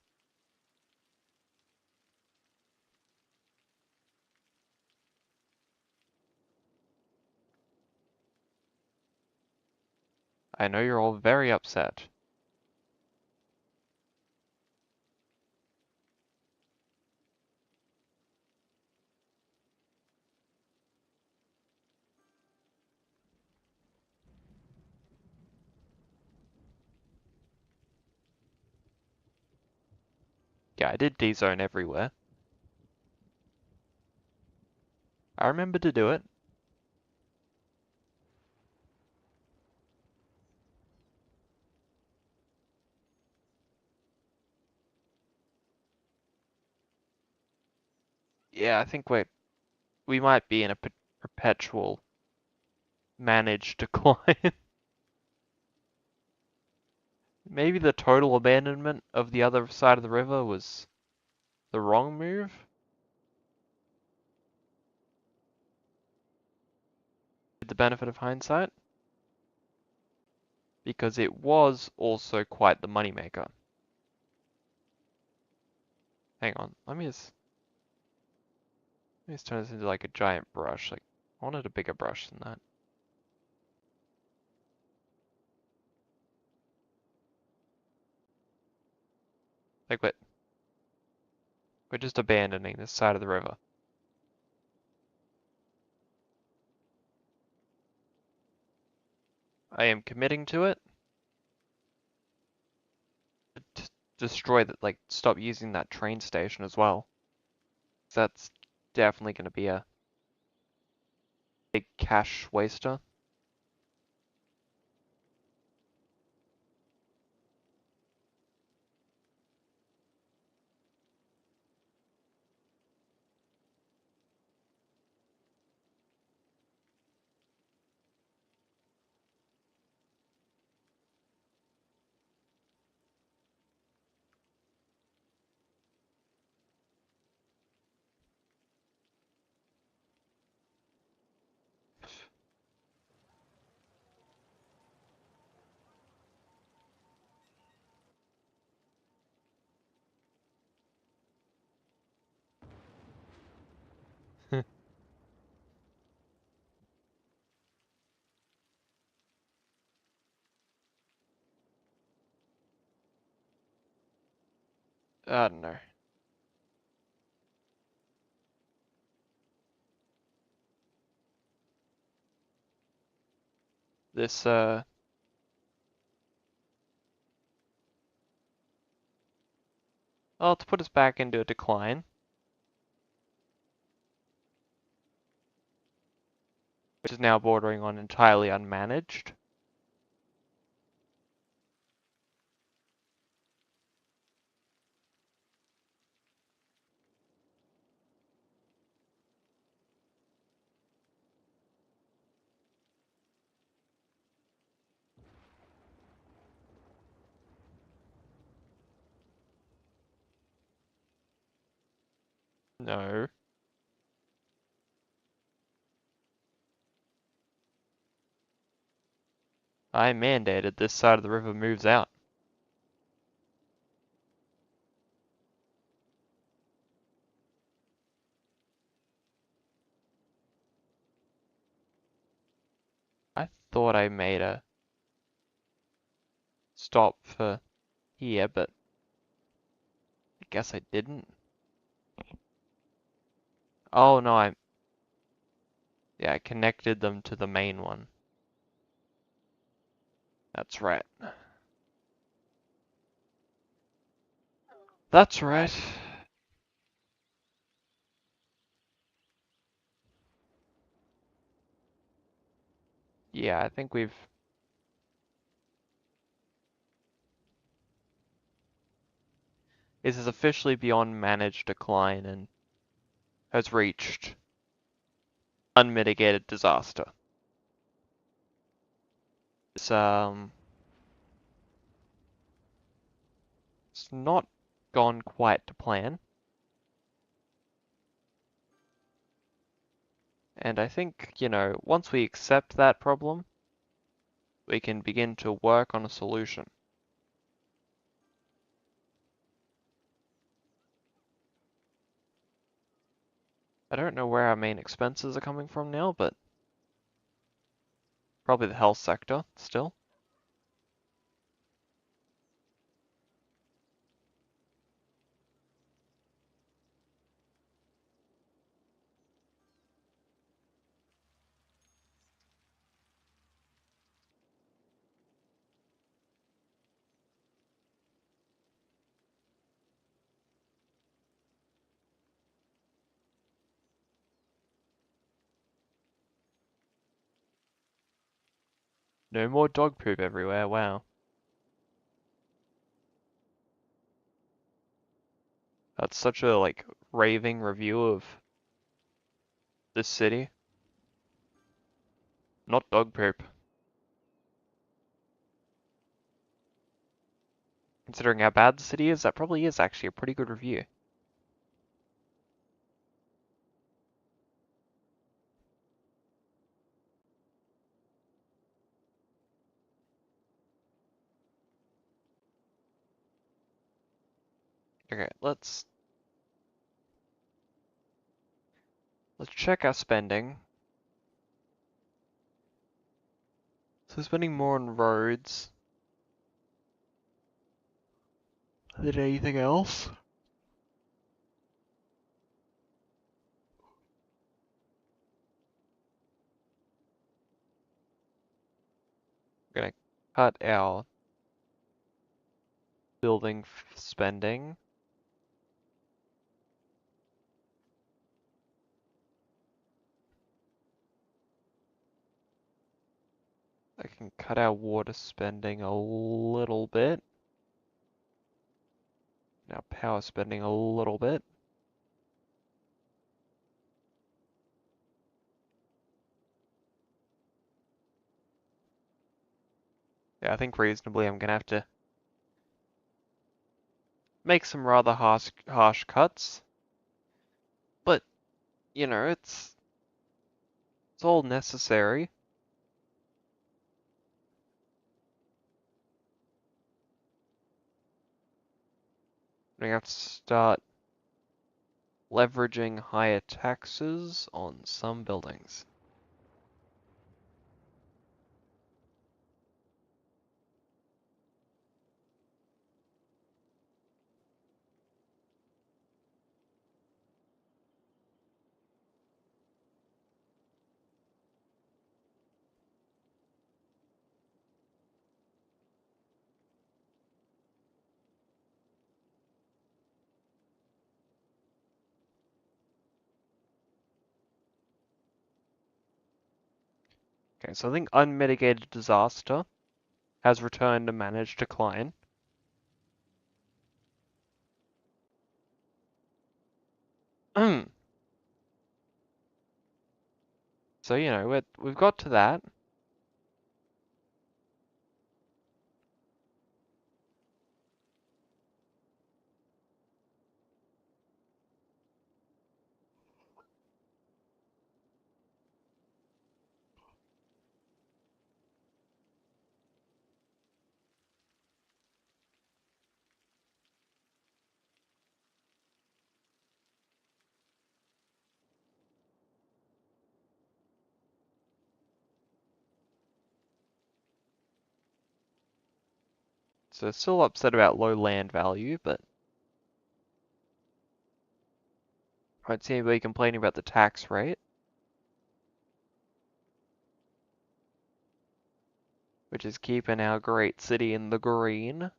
I know you're all very upset. Yeah, I did D-zone everywhere. I remember to do it. Yeah, I think we might be in a perpetual managed decline. Maybe the total abandonment of the other side of the river was the wrong move? With the benefit of hindsight? Because it was also quite the moneymaker. Hang on, let me just turn this into like a giant brush. Like, I wanted a bigger brush than that. Like, we're just abandoning this side of the river. I am committing to it. Destroy that, like, stop using that train station as well. That's definitely going to be a big cash waster. I don't know. This, well, to put us back into a decline, which is now bordering on entirely unmanaged. No. I mandated this side of the river moves out. I thought I made a stop for here, but I guess I didn't. Oh no, yeah, I connected them to the main one. That's right. That's right. Yeah, I think this is officially beyond managed decline and has reached unmitigated disaster. It's it's not gone quite to plan. And I think, once we accept that problem, we can begin to work on a solution. I don't know where our main expenses are coming from now, but probably the health sector still. No more dog poop everywhere, wow. That's such a, like, raving review of this city. Not dog poop. Considering how bad the city is, that probably is actually a pretty good review. Okay, let's check our spending. So spending more on roads than anything else. I'm gonna cut our building spending. I can cut our water spending a little bit. Our power spending a little bit. Yeah, I think reasonably I'm gonna have to make some rather harsh cuts. But, you know, it's all necessary. We have to start leveraging higher taxes on some buildings. Okay, so I think unmitigated disaster has returned to managed decline. So, you know, we've got to that. So still upset about low land value, but I don't see anybody complaining about the tax rate, which is keeping our great city in the green.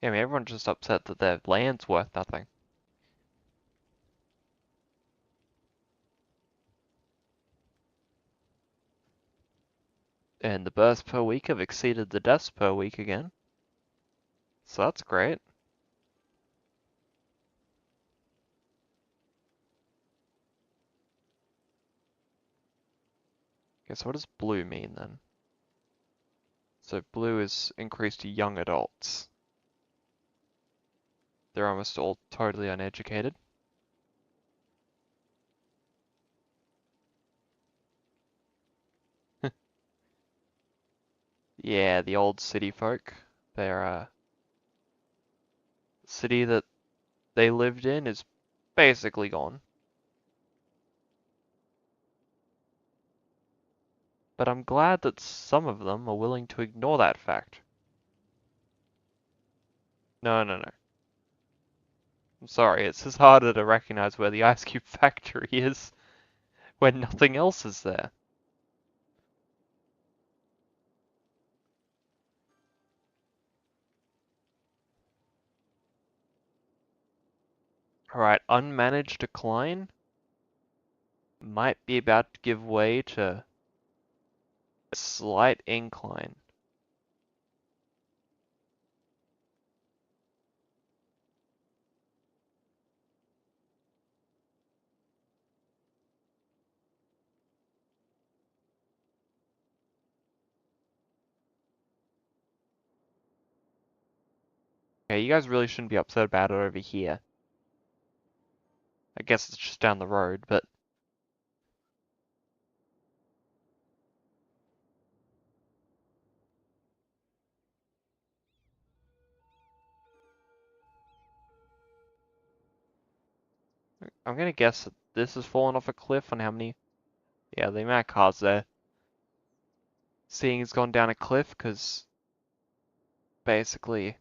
Yeah, I mean, everyone's just upset that their land's worth nothing. And the births per week have exceeded the deaths per week again. So that's great. Okay, so what does blue mean then? So blue is increased to young adults. They're almost all totally uneducated. Yeah, the old city folk. Their city that they lived in is basically gone. But I'm glad that some of them are willing to ignore that fact. No, no, no. I'm sorry, it's just harder to recognize where the ice cube factory is when nothing else is there. Alright, unmanaged decline might be about to give way to a slight incline. Okay, you guys really shouldn't be upset about it over here. I guess it's just down the road, but I'm gonna guess that this has fallen off a cliff on how many... Yeah, the amount of cars there. Seeing it's gone down a cliff, because basically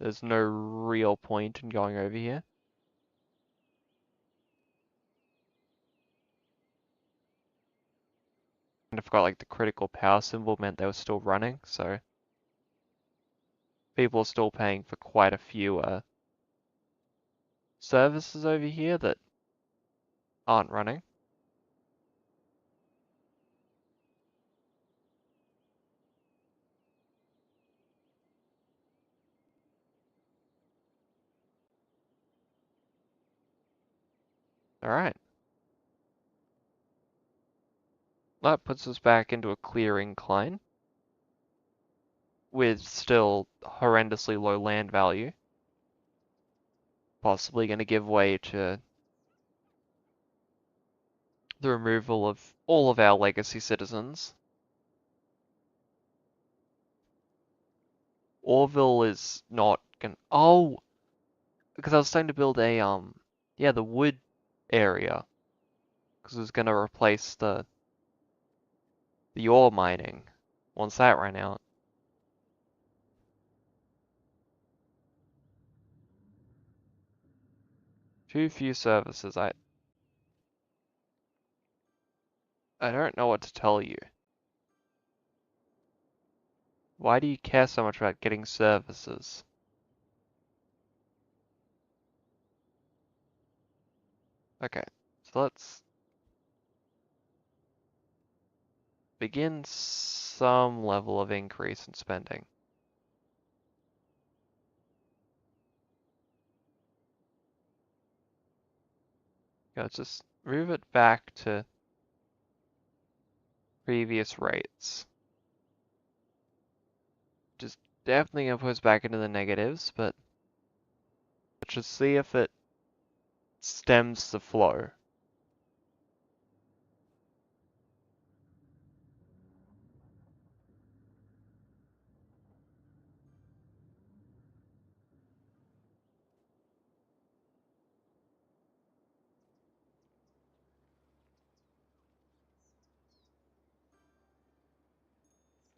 there's no real point in going over here. And I forgot like the critical power symbol meant they were still running, so people are still paying for quite a few services over here that aren't running. Alright. That puts us back into a clear incline with still horrendously low land value. Possibly going to give way to the removal of all of our legacy citizens. Orville is not gonna... Oh! Because I was starting to build a, yeah, the wood area. Because it was going to replace the ore mining once that ran out. Too few services. I don't know what to tell you. Why do you care so much about getting services? Okay, so let's begin some level of increase in spending. Let's just move it back to previous rates. Just definitely gonna push back into the negatives, but let's just see if it stems the flow.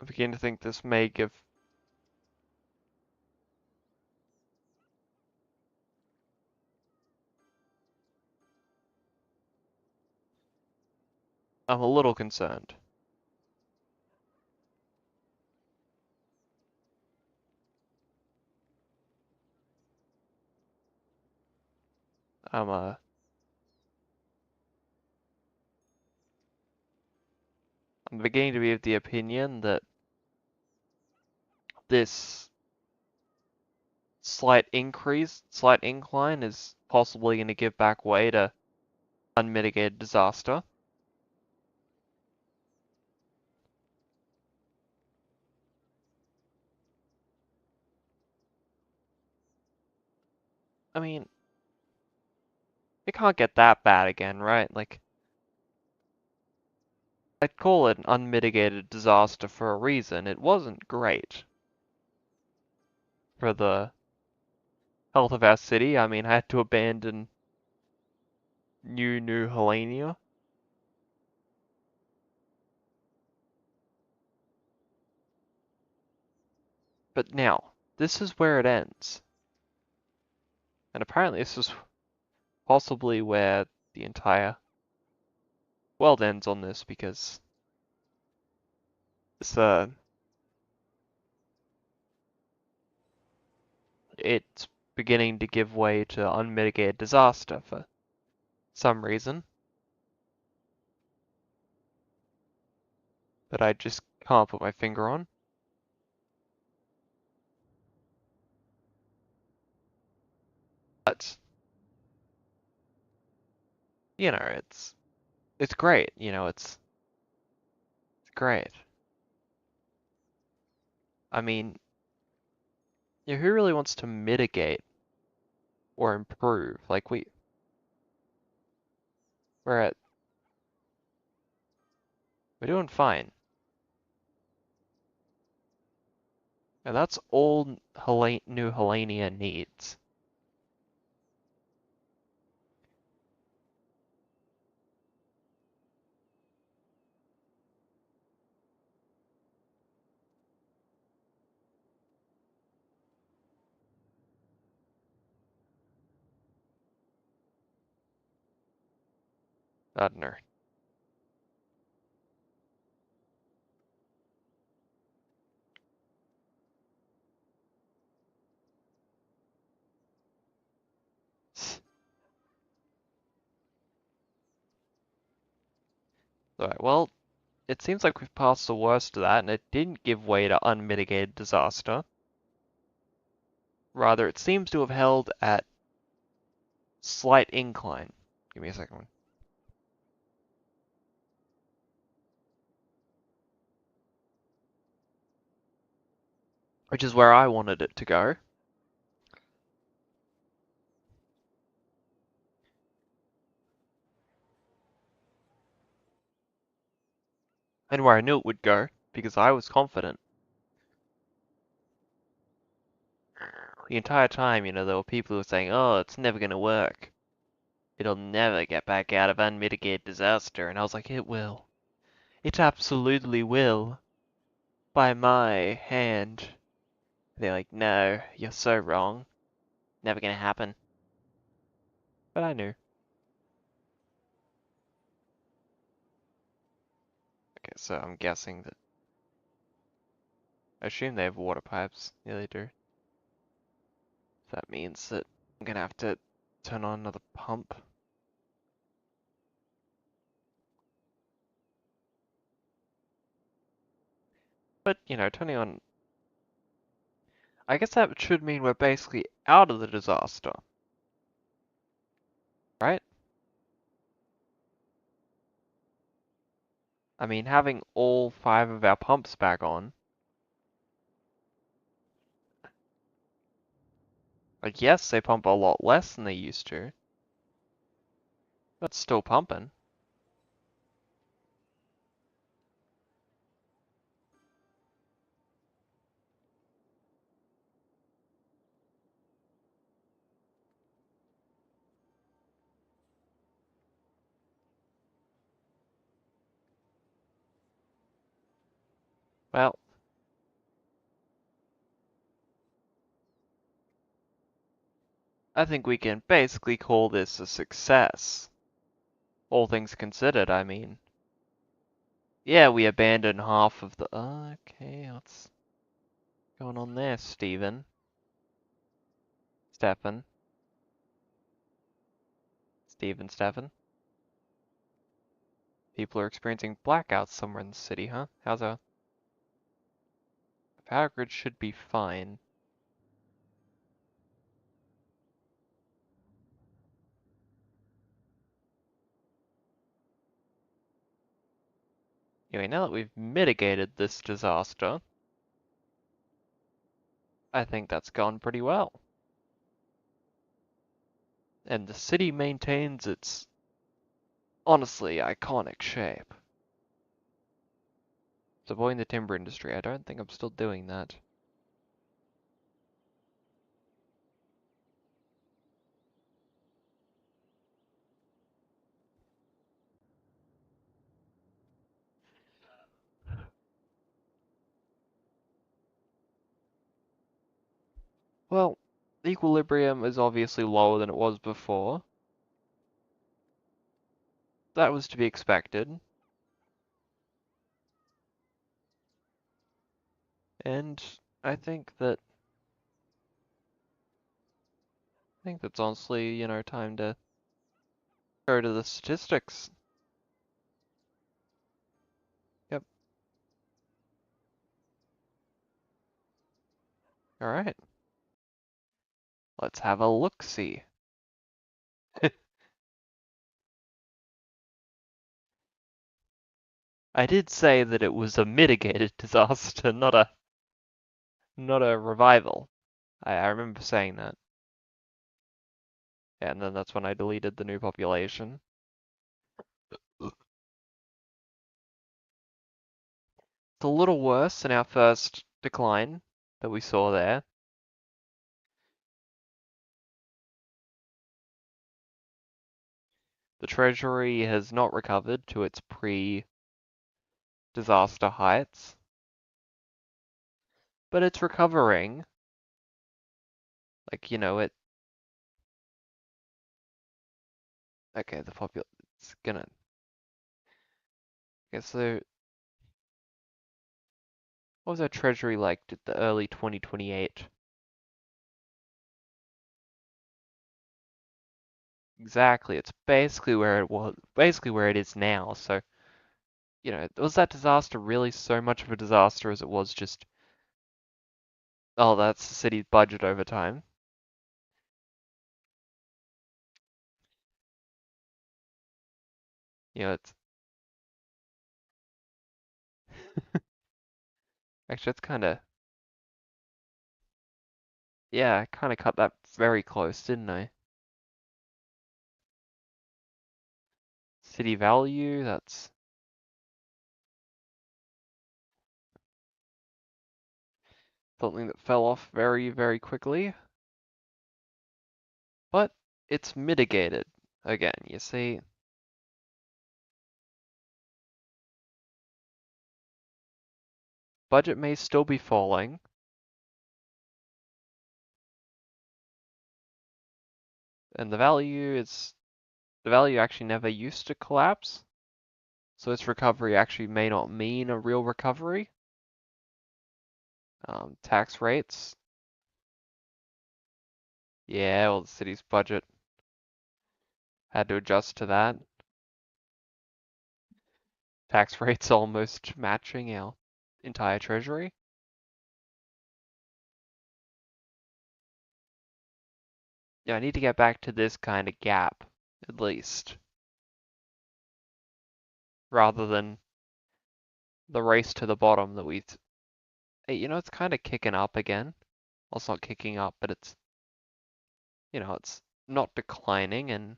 I begin to think this may give... I'm a little concerned. I'm beginning to be of the opinion that this slight incline is possibly going to give back way to unmitigated disaster. I mean, it can't get that bad again, right? Like, I'd call it an unmitigated disaster for a reason. It wasn't great for the health of our city. I mean, I had to abandon New Helenia. But now, this is where it ends. And apparently this is possibly where the entire world ends on this, because this, it's beginning to give way to unmitigated disaster for some reason. That I just can't put my finger on. But, you know, it's great, you know, it's great. I mean, yeah, who really wants to mitigate or improve? Like we're at, we're doing fine. And that's all New Helenia needs. I don't know. Alright, well, it seems like we've passed the worst of that, and it didn't give way to unmitigated disaster. Rather, it seems to have held at slight incline. Give me a second. Which is where I wanted it to go. And where I knew it would go, because I was confident. The entire time, you know, there were people who were saying, oh, it's never gonna work. It'll never get back out of unmitigated disaster. And I was like, it will. It absolutely will. By my hand. They're like, no, you're so wrong. Never gonna happen. But I knew. Okay, so I'm guessing that. I assume they have water pipes. Yeah, they do. That means that I'm gonna have to turn on another pump. But, you know, turning on. I guess that should mean we're basically out of the disaster. Right? I mean, having all 5 of our pumps back on. Like, yes, they pump a lot less than they used to. But still pumping. Well, I think we can basically call this a success. All things considered, I mean. Yeah, we abandoned half of the... Okay, what's going on there, Stephen? Stefan? Stefan? People are experiencing blackouts somewhere in the city, huh? How's that? The power grid should be fine. Anyway, now that we've mitigated this disaster, I think that's gone pretty well. And the city maintains its honestly iconic shape. Supporting the timber industry, I don't think I'm still doing that. Well, equilibrium is obviously lower than it was before. That was to be expected. And I think that think that's honestly, time to go to the statistics. Yep. All right. Let's have a look-see. I did say that it was a mitigated disaster, not a revival. I remember saying that. Yeah, and then that's when I deleted the new population. It's a little worse than our first decline that we saw there. The Treasury has not recovered to its pre-disaster heights, but it's recovering. Like, okay, it's gonna, okay, so what was our Treasury like at the early 2028? Exactly, it's basically where it was, basically where it is now, so, was that disaster really so much of a disaster as it was just, oh, that's the city's budget over time? It's, actually, it's kinda, yeah, I kinda cut that very close, didn't I? City value, that's something that fell off very, very quickly, but it's mitigated. Again, you see, budget may still be falling, and the value actually never used to collapse, so its recovery actually may not mean a real recovery. Tax rates, yeah, well, the city's budget had to adjust to that. Tax rates almost matching our entire treasury. Yeah, I need to get back to this kind of gap, at least, rather than the race to the bottom that hey, it's kind of kicking up again. Well, it's not kicking up, but it's not declining, and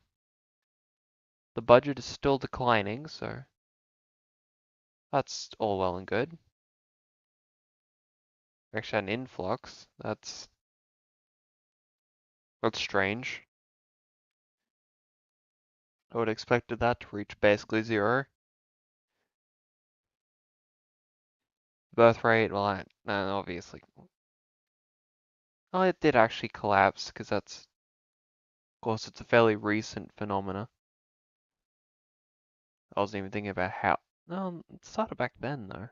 the budget is still declining, so that's all well and good. We actually had an influx. That's strange. I would have expected that to reach basically zero. Birth rate, well, no, obviously. Oh, it did actually collapse, because of course, it's a fairly recent phenomena. I wasn't even thinking about how. No, it started back then, though.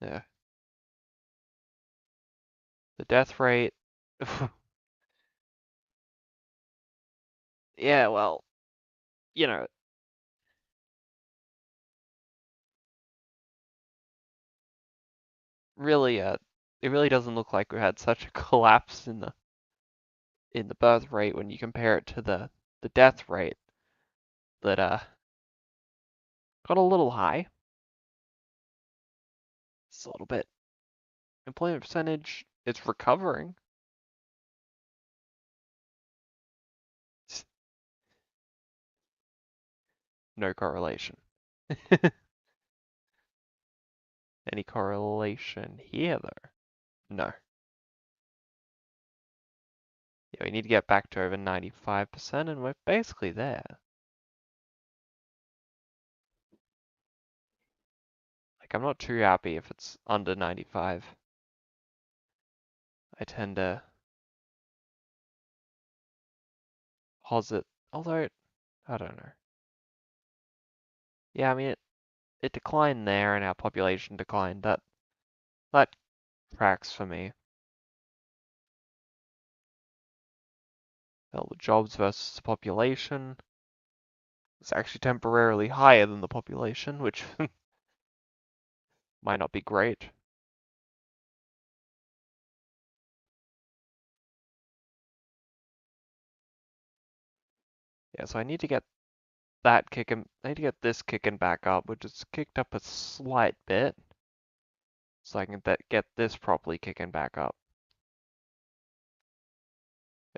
Yeah. The death rate. Yeah, well, you know, really, it really doesn't look like we had such a collapse in the birth rate when you compare it to the death rate that got a little high. It's a little bit. Employment percentage, it's recovering. No correlation. Any correlation here, though? No. Yeah, we need to get back to over 95%, and we're basically there. Like, I'm not too happy if it's under 95. I tend to posit, although, I don't know. Yeah, I mean, it declined there, and our population declined. That tracks for me. Well, the jobs versus the population is actually temporarily higher than the population, which might not be great. Yeah, so I need to get that kicking, I need to get this kicking back up, which is kicked up a slight bit, so I can get this properly kicking back up.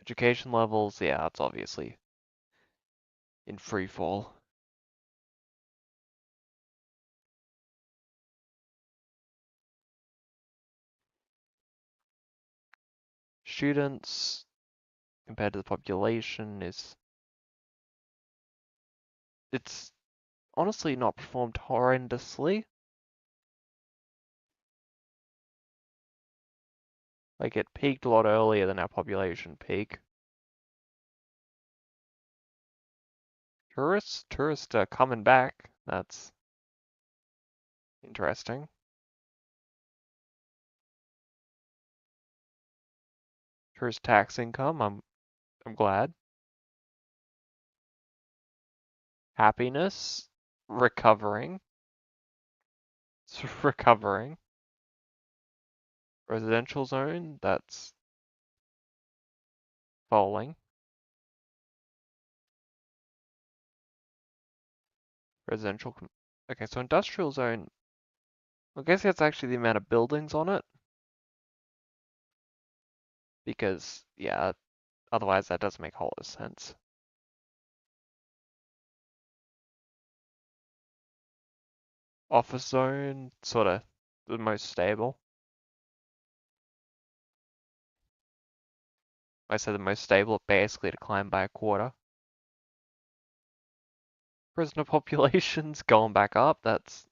Education levels, yeah, that's obviously in free fall. Students compared to the population it's honestly not performed horrendously. Like it peaked a lot earlier than our population peak. Tourists are coming back. That's interesting. Tourist tax income, I'm glad. Happiness, recovering. It's recovering. Residential zone, that's falling. Residential, okay, so industrial zone, I guess that's actually the amount of buildings on it. Because, yeah, otherwise that doesn't make a whole lot of sense. Office zone, sort of the most stable. I said the most stable, it basically declined by a quarter. Prisoner population's going back up, that's...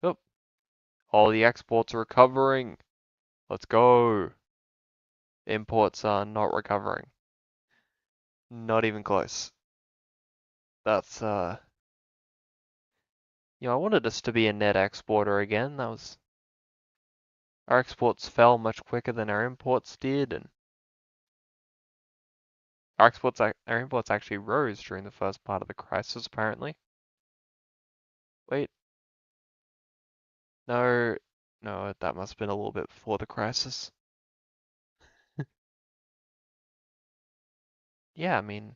Oh, all the exports are recovering. Let's go. Imports are not recovering. Not even close. That's, I wanted us to be a net exporter again. Our exports fell much quicker than our imports did, and our imports actually rose during the first part of the crisis, apparently. Wait, no, no, that must have been a little bit before the crisis. Yeah, I mean,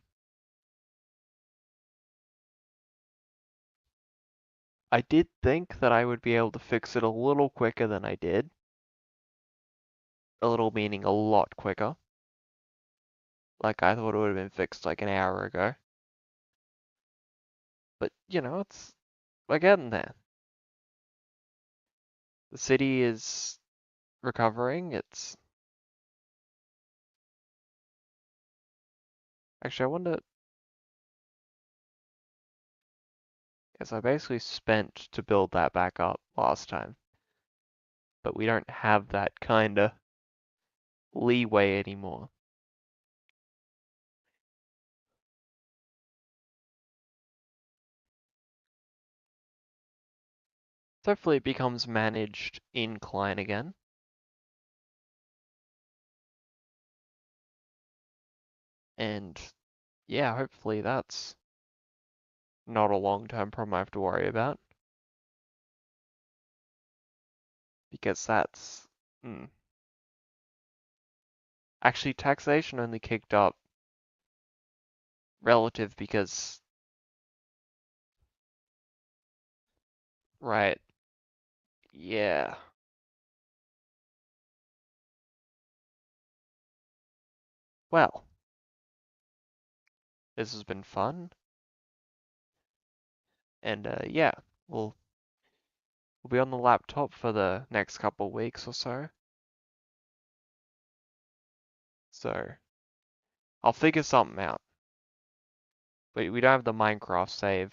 I did think that I would be able to fix it a little quicker than I did. A little meaning a lot quicker. Like I thought it would have been fixed like an hour ago. But, we're getting there. The city is recovering. Actually, I wonder, yes, I basically spent to build that back up last time. But we don't have that kind of leeway anymore. So hopefully it becomes managed incline again. And yeah, hopefully that's not a long-term problem I have to worry about. Because that's... Actually, taxation only kicked up relative because... Right. Yeah. Well, this has been fun. And yeah, we'll be on the laptop for the next couple weeks or so. So I'll figure something out. But we don't have the Minecraft save.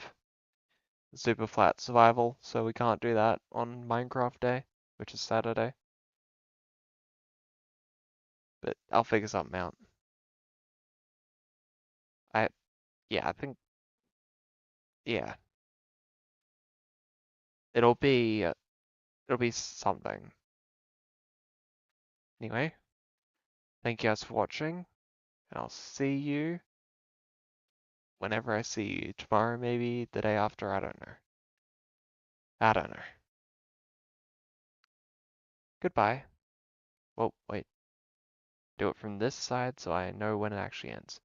Super flat survival, so we can't do that on Minecraft Day, which is Saturday. But I'll figure something out. I yeah, I think yeah. It'll be it'll be something. Anyway, Thank you guys for watching, and I'll see you whenever I see you. Tomorrow, maybe the day after, I don't know. I don't know. Goodbye. Well, wait. Do it from this side so I know when it actually ends.